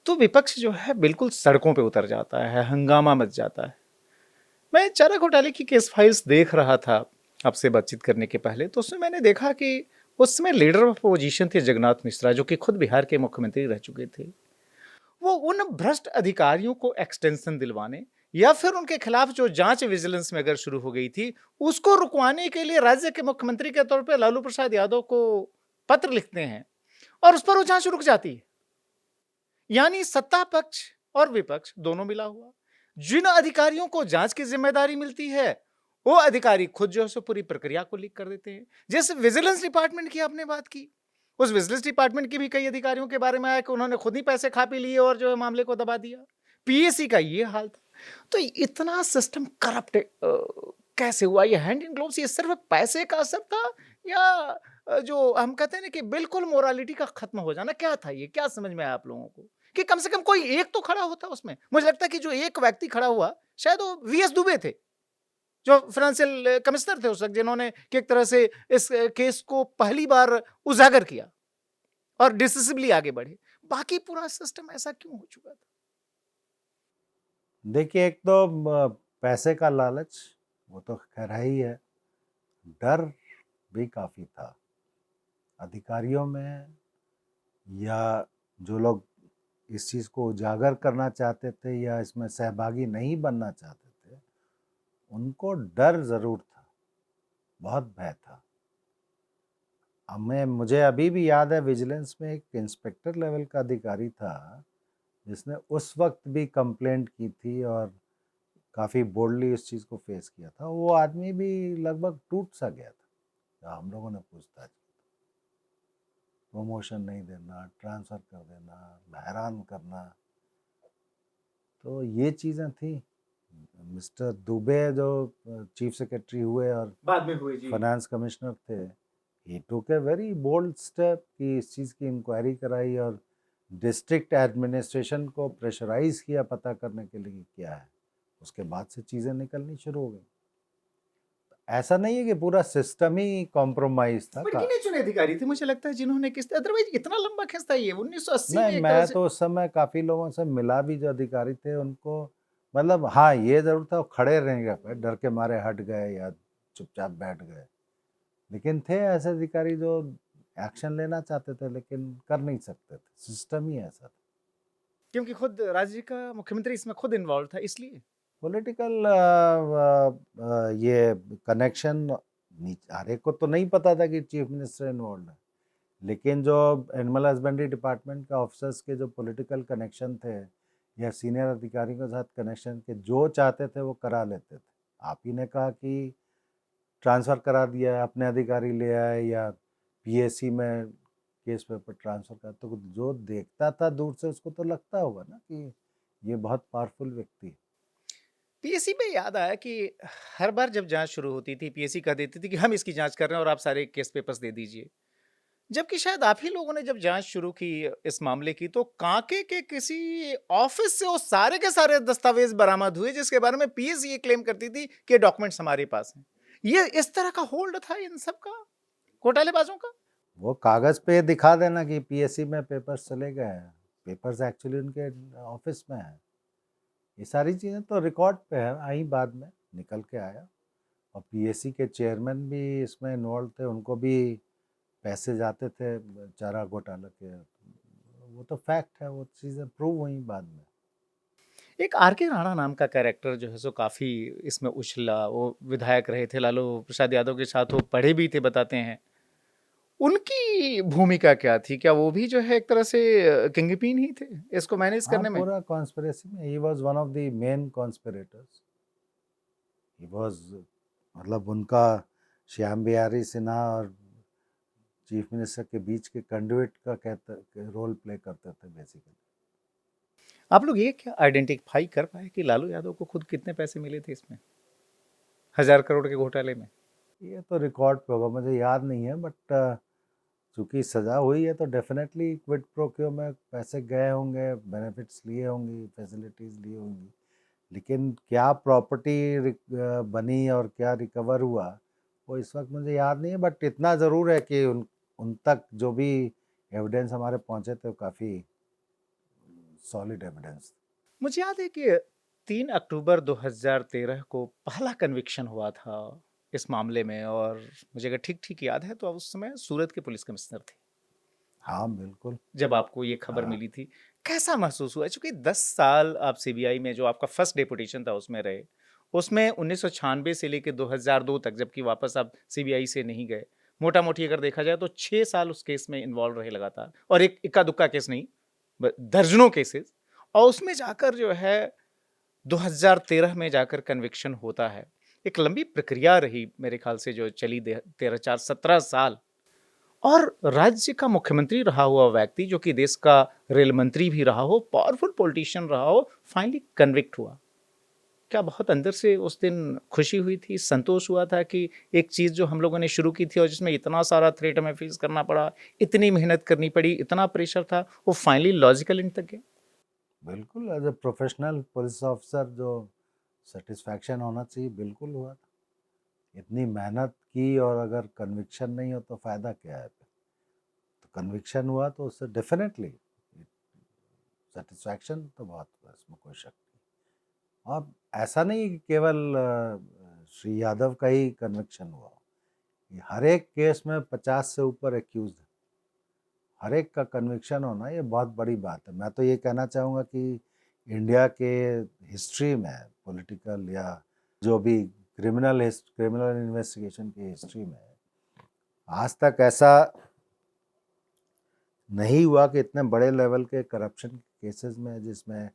तो विपक्ष जो है बिल्कुल सड़कों पे उतर जाता है, हंगामा मच जाता है। मैं चारा घोटाले की केस फाइल्स देख रहा था आपसे बातचीत करने के पहले, तो उसमें मैंने देखा कि उस समय लीडर ऑफ अपोजिशन थे जगन्नाथ मिश्रा, जो कि खुद बिहार के मुख्यमंत्री रह चुके थे। वो उन भ्रष्ट अधिकारियों को एक्सटेंशन दिलवाने या फिर उनके खिलाफ जो जांच विजिलेंस में अगर शुरू हो गई थी, उसको रुकवाने के लिए राज्य के मुख्यमंत्री के तौर पर लालू प्रसाद यादव को पत्र लिखते हैं, और उस पर वो जांच रुक जाती है। यानी सत्ता पक्ष और विपक्ष दोनों मिला हुआ। जिन अधिकारियों को जांच की जिम्मेदारी मिलती है, वो अधिकारी खुद जो है पूरी प्रक्रिया को लीक कर देते हैं। जैसे विजिलेंस डिपार्टमेंट की आपने बात की, उस विजिलेंस डिपार्टमेंट की भी कई अधिकारियों के बारे में आया कि उन्होंने खुद ही पैसे खा पी लिए और जो है मामले को दबा दिया। पीएससी का ये हाल था। तो इतना सिस्टम करप्ट कैसे हुआ? ये हैंड इन ग्लोव्स, ये सिर्फ पैसे का असर था, या जो हम कहते हैं ना कि बिल्कुल मोरालिटी का खत्म हो जाना, क्या था ये? क्या समझ में आया आप लोगों को कि कम से कम कोई एक तो खड़ा होता उसमें? मुझे लगता है कि जो एक व्यक्ति खड़ा हुआ, शायद वो वीएस दुबे थे, जो फाइनेंशियल कमिश्नर थे उस वक्त, जिन्होंने कि एक तरह से इस केस को पहली बार उजागर किया और डिसिसिवली आगे बढ़े। बाकी पूरा सिस्टम ऐसा क्यों हो चुका था? देखिए, एक तो पैसे का लालच, वो तो खैर ही है। डर भी काफ़ी था अधिकारियों में, या जो लोग इस चीज़ को उजागर करना चाहते थे या इसमें सहभागी नहीं बनना चाहते थे, उनको डर ज़रूर था, बहुत भय था। मुझे अभी भी याद है, विजिलेंस में एक इंस्पेक्टर लेवल का अधिकारी था जिसने उस वक्त भी कंप्लेंट की थी और काफ़ी बोल्डली इस चीज़ को फेस किया था। वो आदमी भी लगभग टूट सा गया था। हम लोगों ने पूछताछ की, प्रमोशन नहीं देना, ट्रांसफ़र कर देना, हैरान करना, तो ये चीज़ें थी। मिस्टर दुबे जो चीफ सेक्रेटरी हुए और बाद में हुए जी। फाइनेंस कमिश्नर थे, ही टुक ए वेरी बोल्ड स्टेप कि इस चीज़ की इंक्वायरी कराई और डिस्ट्रिक्ट एडमिनिस्ट्रेशन को प्रेशराइज किया पता करने के लिए क्या है। उसके बाद से चीज़ें निकलनी शुरू हो गई। ऐसा नहीं है कि पूरा सिस्टम ही कॉम्प्रोमाइज था। बट गिने चुने अधिकारी थे, मुझे लगता है, जिन्होंने किस, अदरवाइज इतना लंबा खिंचता ये 1980 में नहीं, एक तरह मैं से। तो उस समय काफ़ी लोगों से मिला भी, जो अधिकारी थे उनको, मतलब हाँ, ये ज़रूर था, वो खड़े नहीं रह पाए, डर के मारे हट गए या चुपचाप बैठ गए। लेकिन थे ऐसे अधिकारी जो एक्शन लेना चाहते थे लेकिन कर नहीं सकते थे, सिस्टम ही ऐसा था। क्योंकि खुद राज्य का मुख्यमंत्री इसमें खुद इन्वॉल्व था, इसलिए पॉलिटिकल ये कनेक्शन हर एक को तो नहीं पता था कि चीफ मिनिस्टर इन्वॉल्व है, लेकिन जो एनिमल हस्बेंड्री डिपार्टमेंट के ऑफिसर्स के जो पॉलिटिकल कनेक्शन थे या सीनियर अधिकारियों के साथ कनेक्शन के, जो चाहते थे वो करा लेते थे। आप ही ने कहा कि ट्रांसफ़र करा दिया, अपने अधिकारी ले आए, या पीएससी में केस पेपर ट्रांसफर का, तो जो देखता था दूर से उसको तो लगता होगा ना कि ये बहुत पावरफुल व्यक्ति है। पीएससी में याद आया कि हर बार जब जांच शुरू होती थी पीएससी कह देती थी कि हम इसकी जांच कर रहे हैं और आप सारे केस पेपर्स दे दीजिए। जबकि शायद आप ही लोगों ने जब जांच शुरू की इस मामले की तो कांके के किसी ऑफिस से वो सारे के सारे दस्तावेज बरामद हुए जिसके बारे में पीएससी ये क्लेम करती थी कि डॉक्यूमेंट्स हमारे पास हैं। ये इस तरह का होल्ड था इन सब का, घोटालेबाजों का। वो कागज पे दिखा देना कि पीएससी में पेपर्स चले गए हैं, पेपर्स एक्चुअली उनके ऑफिस में है। ये सारी चीज़ें तो रिकॉर्ड पे है, आई बाद में निकल के आया। और पीएससी के चेयरमैन भी इसमें इन्वॉल्व थे, उनको भी पैसे जाते थे चारा घोटाला के। वो तो फैक्ट है, वो चीज़ें प्रूव हुई बाद में। एक आर के राणा नाम का कैरेक्टर जो है सो काफी इसमें उछला। वो विधायक रहे थे लालू प्रसाद यादव के साथ, वो पढ़े भी थे बताते हैं। उनकी भूमिका क्या थी? क्या वो भी जो है एक तरह से किंगपिन ही थे इसको मैनेज हाँ, करने में? पूरा कॉन्स्पिरेसी में he was one of the main conspirators. He was, मतलब उनका श्याम बिहारी सिन्हा और चीफ मिनिस्टर के बीच के कंडुइट का कहते रोल प्ले करते थे बेसिकली। आप लोग ये क्या आइडेंटिफाई कर पाए कि लालू यादव को खुद कितने पैसे मिले थे इसमें 1000 करोड़ के घोटाले में? ये तो रिकॉर्ड पे होगा, मुझे याद नहीं है, बट चूंकि सजा हुई है तो डेफिनेटली क्विड प्रो क्यो में पैसे गए होंगे, बेनिफिट्स लिए होंगी, फैसिलिटीज ली होंगी। लेकिन क्या प्रॉपर्टी बनी और क्या रिकवर हुआ वो इस वक्त मुझे याद नहीं है, बट इतना ज़रूर है कि उन तक जो भी एविडेंस हमारे पहुंचे थे वो काफ़ी सॉलिड एविडेंस। मुझे याद है कि 3 अक्टूबर 2013 को पहला कन्विक्शन हुआ था इस मामले में, और मुझे अगर ठीक ठीक याद है तो आप उस समय सूरत के पुलिस कमिश्नर थे हाँ बिल्कुल। जब आपको ये खबर हाँ, मिली थी। कैसा महसूस हुआ? चूंकि 10 साल आप सीबीआई में जो आपका फर्स्ट डेपुटेशन था उसमें रहे, उसमें 1996 से लेकर 2002 तक, जबकि वापस आप सीबीआई से नहीं गए, मोटा मोटी अगर देखा जाए तो 6 साल उस केस में इन्वॉल्व रहे लगातार, और एक इक्का दुक्का केस नहीं, दर्जनों केसेस। और उसमें जाकर जो है 2013 में जाकर कन्विक्शन होता है। एक लंबी प्रक्रिया रही मेरे ख्याल से जो चली 13-4-17 साल। और राज्य का मुख्यमंत्री रहा हुआ व्यक्ति जो कि देश का रेल मंत्री भी रहा हो, पावरफुल पॉलिटिशियन रहा हो, फाइनली कन्विक्ट हुआ। क्या बहुत अंदर से उस दिन खुशी हुई थी, संतोष हुआ था कि एक चीज जो हम लोगों ने शुरू की थी और जिसमें इतना सारा थ्रेट हमें फेस करना पड़ा, इतनी मेहनत करनी पड़ी, इतना प्रेशर था, वो फाइनली लॉजिकल एंड तक गया? बिल्कुल, as a professional police officer जो सेटिस्फैक्शन होना चाहिए बिल्कुल हुआ था। इतनी मेहनत की और अगर कन्विक्शन नहीं हो तो फ़ायदा क्या है फिर? तो कन्विक्शन हुआ तो उससे डेफिनेटली सेटिस्फैक्शन तो बहुत हुआ, इसमें कोई शक नहीं। और ऐसा नहीं कि केवल श्री यादव का ही कन्विक्शन हुआ, ये हर एक केस में 50 से ऊपर एक्यूज है, हर एक का कन्विक्शन होना ये बहुत बड़ी बात है। मैं तो ये कहना चाहूँगा कि इंडिया के हिस्ट्री में, पॉलिटिकल या जो भी क्रिमिनल इन्वेस्टिगेशन की हिस्ट्री में आज तक ऐसा नहीं हुआ कि इतने बड़े लेवल के करप्शन केसेस में, जिसमें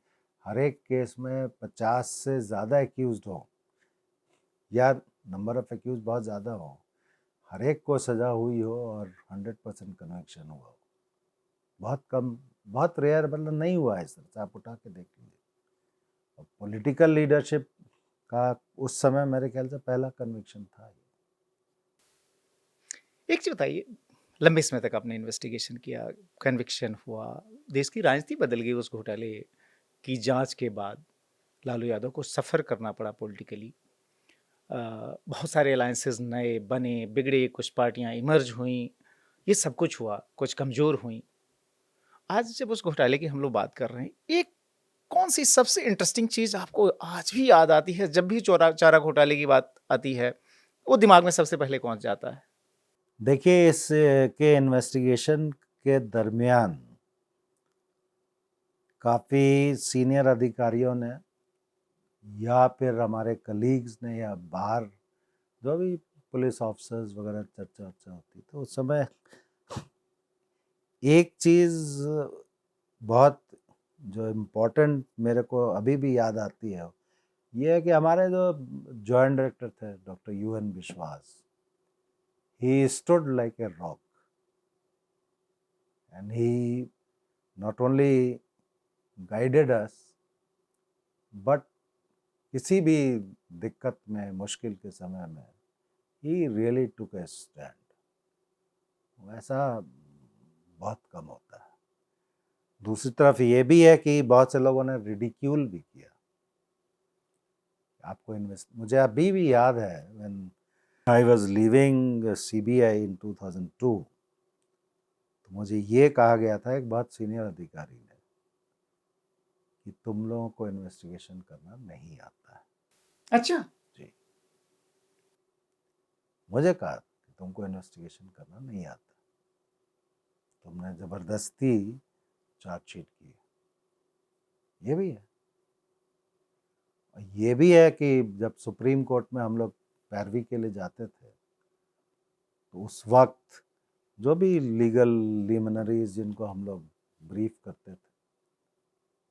हर एक केस में 50 से ज़्यादा एक्यूज्ड हो या नंबर ऑफ एक्यूज बहुत ज़्यादा हो, हर एक को सज़ा हुई हो और 100% कन्विक्शन हुआ हो। बहुत कम, बहुत रेयर, मतलब नहीं हुआ है इस तरह से, आप उठा के देख लीजिए। और पॉलिटिकल लीडरशिप का उस समय मेरे ख्याल से पहला कन्विक्शन था। एक चीज बताइए, लंबे समय तक आपने इन्वेस्टिगेशन किया, कन्विक्शन हुआ, देश की राजनीति बदल गई उस घोटाले की जांच के बाद, लालू यादव को सफ़र करना पड़ा पॉलिटिकली। बहुत सारे अलायंसेस नए बने, बिगड़े, कुछ पार्टियां इमर्ज हुईं, ये सब कुछ हुआ, कुछ कमज़ोर हुईं। आज जब उस घोटाले की हम लोग बात कर रहे हैं, एक कौन सी सबसे इंटरेस्टिंग चीज़ आपको आज भी याद आती है? जब भी चारा घोटाले की बात आती है, वो दिमाग में सबसे पहले कौन जाता है? देखिए, इस के इन्वेस्टिगेशन के दरमियान काफ़ी सीनियर अधिकारियों ने या फिर हमारे कलीग्स ने या बाहर जो भी पुलिस ऑफिसर्स वगैरह चर्चा वर्चा होती, तो उस समय एक चीज़ बहुत जो इम्पोर्टेंट मेरे को अभी भी याद आती है, ये है कि हमारे जो जॉइंट डायरेक्टर थे डॉक्टर UN विश्वास, he stood like a rock. and he not only guided us but किसी भी दिक्कत में, मुश्किल के समय में he really took a stand. वैसा बहुत कम होता है। दूसरी तरफ ये भी है कि बहुत से लोगों ने रिडिक्यूल भी किया। आपको इन्वेस्ट, मुझे अभी भी याद है when I was leaving CBI in 2002, तो मुझे ये कहा गया था एक बहुत सीनियर अधिकारी ने कि तुम लोगों को इन्वेस्टिगेशन करना नहीं आता है। अच्छा, जी, मुझे कहा कि तुमको इन्वेस्टिगेशन करना नहीं आता, तुमने जबरदस्ती चार्जशीट की। ये भी है। ये भी है कि जब सुप्रीम कोर्ट में हम लोग पैरवी के लिए जाते थे तो उस वक्त जो भी लीगल लिमिनरीज जिनको हम लोग ब्रीफ करते थे,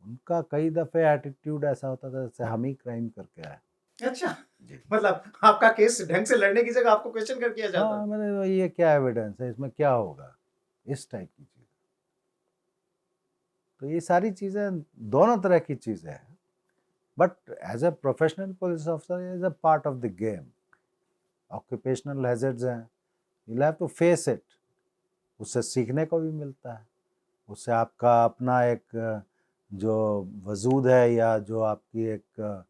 उनका कई दफे एटीट्यूड ऐसा होता था जैसे हम ही क्राइम करके आए। अच्छा, जी, मतलब आपका केस ढंग से लड़ने की जगह आपको क्वेश्चन कर किया जाता। हाँ, मैंने ये क्या एविडेंस है, इसमें क्या होगा, इस टाइप की चीज। तो ये सारी चीजें दोनों तरह की चीजें हैं, but as a professional police officer is a part of the game. Occupational hazards हैं, you have to face it. उससे सीखने को भी मिलता है, उससे आपका अपना एक जो वजूद है या जो आपकी एक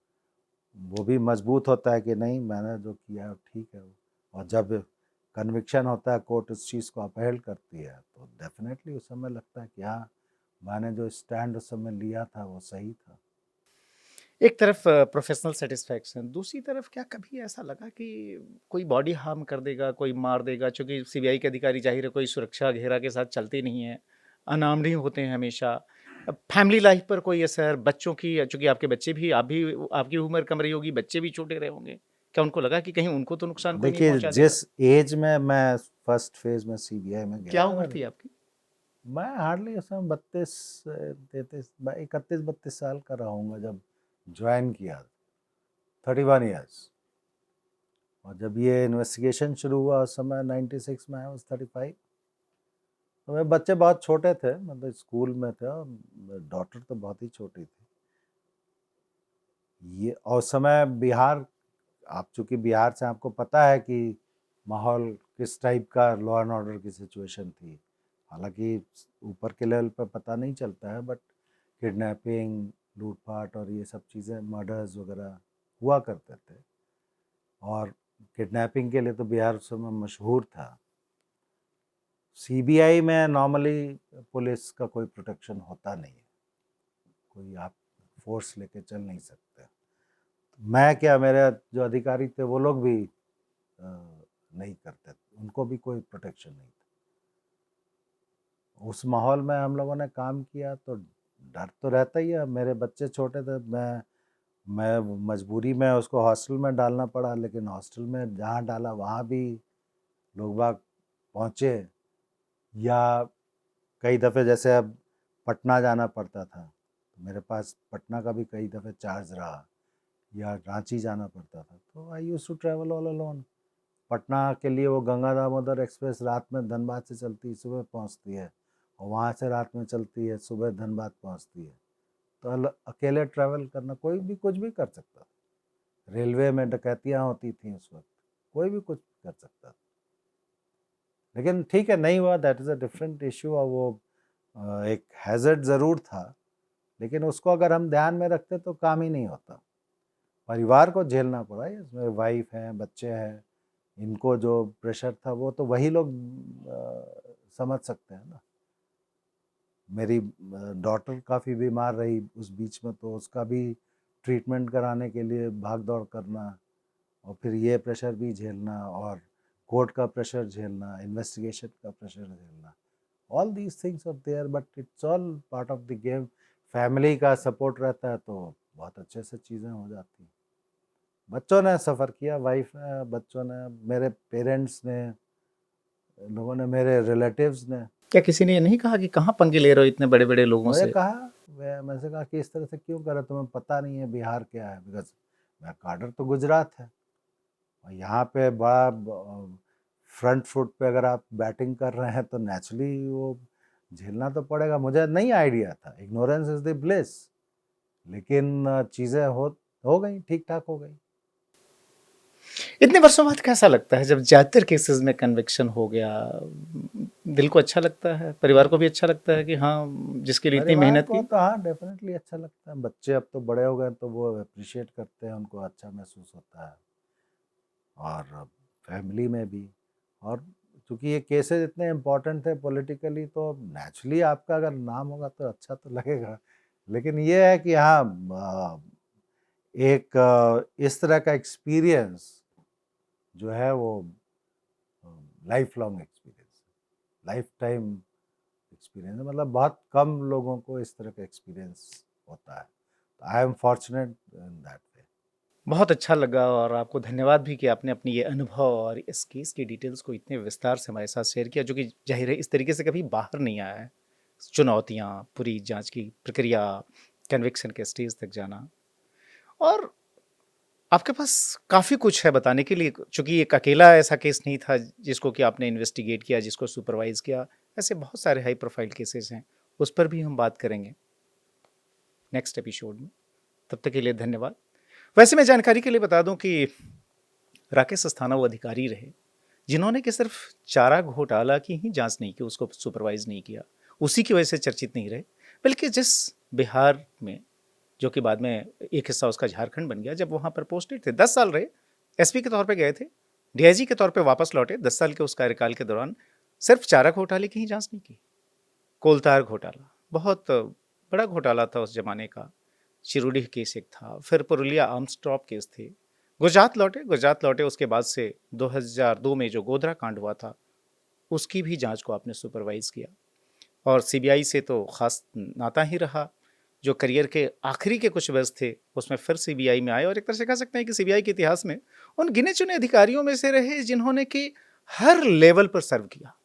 वो भी मजबूत होता है कि नहीं, मैंने जो किया है ठीक है। और जब कन्विक्शन होता है, कोर्ट उस चीज़ को अपहेल्ड करती है, तो डेफिनेटली उस समय लगता है कि हाँ, मैंने जो स्टैंड उस समय लिया था वो सही था। एक तरफ प्रोफेशनल सेटिस्फैक्शन, दूसरी तरफ क्या कभी ऐसा लगा कि कोई बॉडी हार्म कर देगा, कोई मार देगा? चूंकि सीबीआई के अधिकारी जाहिर है कोई सुरक्षा घेरा के साथ चलते नहीं है, अनाम नहीं होते हैं हमेशा। फैमिली लाइफ पर कोई असर, बच्चों की, चूंकि आपके बच्चे भी, आप भी, आपकी उम्र कम रही होगी, बच्चे भी छोटे रहे होंगे, क्या उनको लगा कि कहीं उनको तो नुकसान कोई नहीं देखिए, पहुंचा देगा? जिस एज में मैं फर्स्ट फेज में सीबीआई में गया क्या था, उम्र थी आपकी? मैं हार्डली उस समय 31-32 साल का रहूँगा जब ज्वाइन किया, 31 ईयर्स। और जब ये इन्वेस्टिगेशन शुरू हुआ उस समय 96 में, आई वाज 35। तो मेरे बच्चे बहुत छोटे थे, मतलब स्कूल में थे, और डॉटर तो बहुत ही छोटी थी। ये और उस समय बिहार, आप चूँकि बिहार से, आपको पता है कि माहौल किस टाइप का, लॉ एंड ऑर्डर की सिचुएशन थी। हालांकि ऊपर के लेवल पर पता नहीं चलता है, बट किडनैपिंग, लूटपाट और ये सब चीज़ें, मर्डर्स वगैरह हुआ करते थे। और किडनैपिंग के लिए तो बिहार उस समय मशहूर था। सीबीआई में नॉर्मली पुलिस का कोई प्रोटेक्शन होता नहीं है, कोई आप फोर्स लेके चल नहीं सकते। मैं क्या, मेरे जो अधिकारी थे वो लोग भी नहीं करते, उनको भी कोई प्रोटेक्शन नहीं था। उस माहौल में हम लोगों ने काम किया तो डर तो रहता ही है। मेरे बच्चे छोटे थे, मैं मजबूरी में उसको हॉस्टल में डालना पड़ा, लेकिन हॉस्टल में जहाँ डाला वहाँ भी लोग बाग पहुँचे। या कई दफ़े जैसे अब पटना जाना पड़ता था, तो मेरे पास पटना का भी कई दफ़े चार्ज रहा, या रांची जाना पड़ता था, तो I used to travel all alone. Patna के लिए वो गंगा दामोदर एक्सप्रेस रात में धनबाद से चलती है, सुबह पहुंचती है, और वहाँ से रात में चलती है, सुबह धनबाद पहुंचती है। तो अकेले ट्रैवल करना, कोई भी कुछ भी कर सकता था। रेलवे में डकैतियाँ होती थी उस वक्त, कोई भी कुछ कर सकता था। लेकिन ठीक है, नहीं हुआ, that is a different issue. और वो एक हैज़र्ड ज़रूर था, लेकिन उसको अगर हम ध्यान में रखते तो काम ही नहीं होता। परिवार को झेलना पड़ा, इसमें वाइफ हैं, बच्चे हैं, इनको जो प्रेशर था वो तो वही लोग समझ सकते हैं ना। मेरी डॉटर काफ़ी बीमार रही उस बीच में, तो उसका भी ट्रीटमेंट कराने के लिए भाग दौड़ करना, और फिर ये प्रेशर भी झेलना, और कोर्ट का प्रेशर झेलना, इन्वेस्टिगेशन का प्रेशर झेलना। All these things are there, but it's all part of the game. Family का सपोर्ट रहता है तो बहुत अच्छे से चीज़ें हो जाती हैं। बच्चों ने सफ़र किया, वाइफ ने, बच्चों ने, मेरे पेरेंट्स ने, लोगों ने, मेरे रिलेटिव्स ने। क्या किसी ने ये नहीं कहा कि कहाँ पंगे ले रहे हो इतने बड़े बड़े लोगों मुझे से? कहा, मैं से कहा कि इस तरह से क्यों कर रहे, तुम्हें पता नहीं है बिहार क्या है? बिकॉज मेरा कार्डर तो गुजरात है, और यहाँ पे बड़ा फ्रंट फुट पे अगर आप बैटिंग कर रहे हैं तो नेचुरली वो झेलना तो पड़ेगा। मुझे नहीं आइडिया था, इग्नोरेंस इज द ब्लिस, लेकिन चीज़ें हो गई, ठीक ठाक हो गई। इतने वर्षों बाद कैसा लगता है जब ज्यादातर केसेस में कन्विक्शन हो गया? दिल को अच्छा लगता है, परिवार को भी अच्छा लगता है कि हाँ, जिसके लिए इतनी परिवार मेहनत को की। तो हाँ डेफिनेटली अच्छा लगता है। बच्चे अब तो बड़े हो गए तो वो अप्रिशिएट करते हैं, उनको अच्छा महसूस होता है, और फैमिली में भी। और चूंकि ये केसेस इतने इम्पोर्टेंट थे पॉलिटिकली, तो नेचुरली आपका अगर नाम होगा तो अच्छा तो लगेगा। लेकिन ये है कि हाँ, एक इस तरह का एक्सपीरियंस जो है वो life long experience, life time experience, मतलब बहुत कम लोगों को इस तरह का एक्सपीरियंस होता है। I am fortunate in that way. बहुत अच्छा लगा और आपको धन्यवाद भी कि आपने अपनी ये अनुभव और इस केस की डिटेल्स को इतने विस्तार से हमारे साथ शेयर किया, जो कि जाहिर है इस तरीके से कभी बाहर नहीं आया है। चुनौतियाँ, पूरी जांच की प्रक्रिया, कन्विक्शन के स्टेज तक जाना, और आपके पास काफ़ी कुछ है बताने के लिए, चूँकि एक अकेला ऐसा केस नहीं था जिसको कि आपने इन्वेस्टिगेट किया, जिसको सुपरवाइज़ किया। ऐसे बहुत सारे हाई प्रोफाइल केसेस हैं, उस पर भी हम बात करेंगे नेक्स्ट एपिसोड में। तब तक के लिए धन्यवाद। वैसे मैं जानकारी के लिए बता दूं कि राकेश अस्थाना वो अधिकारी रहे जिन्होंने कि सिर्फ चारा घोटाला की ही जांच नहीं की, उसको सुपरवाइज नहीं किया, उसी की वजह से चर्चित नहीं रहे, बल्कि जिस बिहार में, जो कि बाद में एक हिस्सा उसका झारखंड बन गया, जब वहाँ पर पोस्टेड थे 10 साल रहे, एसपी के तौर पे गए थे, डीआईजी के तौर पे वापस लौटे, 10 साल के उस कार्यकाल के दौरान सिर्फ चारा घोटाले की ही जांच नहीं की, कोलतार घोटाला बहुत बड़ा घोटाला था उस जमाने का, चिरुडी केस एक था, फिर पुरुलिया आर्म्स ड्रॉप केस थे, गुजरात लौटे उसके बाद से 2002 में जो गोधरा कांड हुआ था उसकी भी जांच को आपने सुपरवाइज किया, और सीबीआई से तो खास नाता ही रहा। जो करियर के आखिरी के कुछ वर्ष थे उसमें फिर सीबीआई में आए, और एक तरह से कह सकते हैं कि सीबीआई के इतिहास में उन गिने चुने अधिकारियों में से रहे जिन्होंने कि हर लेवल पर सर्व किया,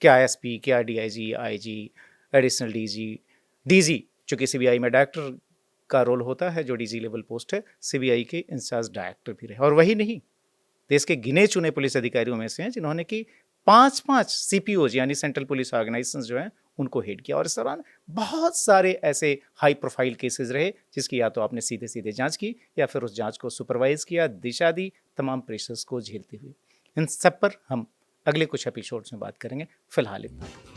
क्या एसपी, क्या DIG, IG, additional DG, DG, चूंकि सीबीआई में डायरेक्टर का रोल होता है, जो डीजी लेवल पोस्ट है, सीबीआई के इंचार्ज डायरेक्टर भी रहे, और वही नहीं, देश के गिने चुने पुलिस अधिकारियों में से हैं जिन्होंने कि 5-5 सीपीओज यानी सेंट्रल पुलिस ऑर्गेनाइजेशन जो हैं उनको हेड किया, और इस दौरान बहुत सारे ऐसे हाई प्रोफाइल केसेस रहे जिसकी या तो आपने सीधे सीधे जांच की या फिर उस जांच को सुपरवाइज किया, दिशा दी, तमाम प्रेशर्स को झेलते हुए। इन सब पर हम अगले कुछ एपिसोड्स में बात करेंगे। फिलहाल इतना।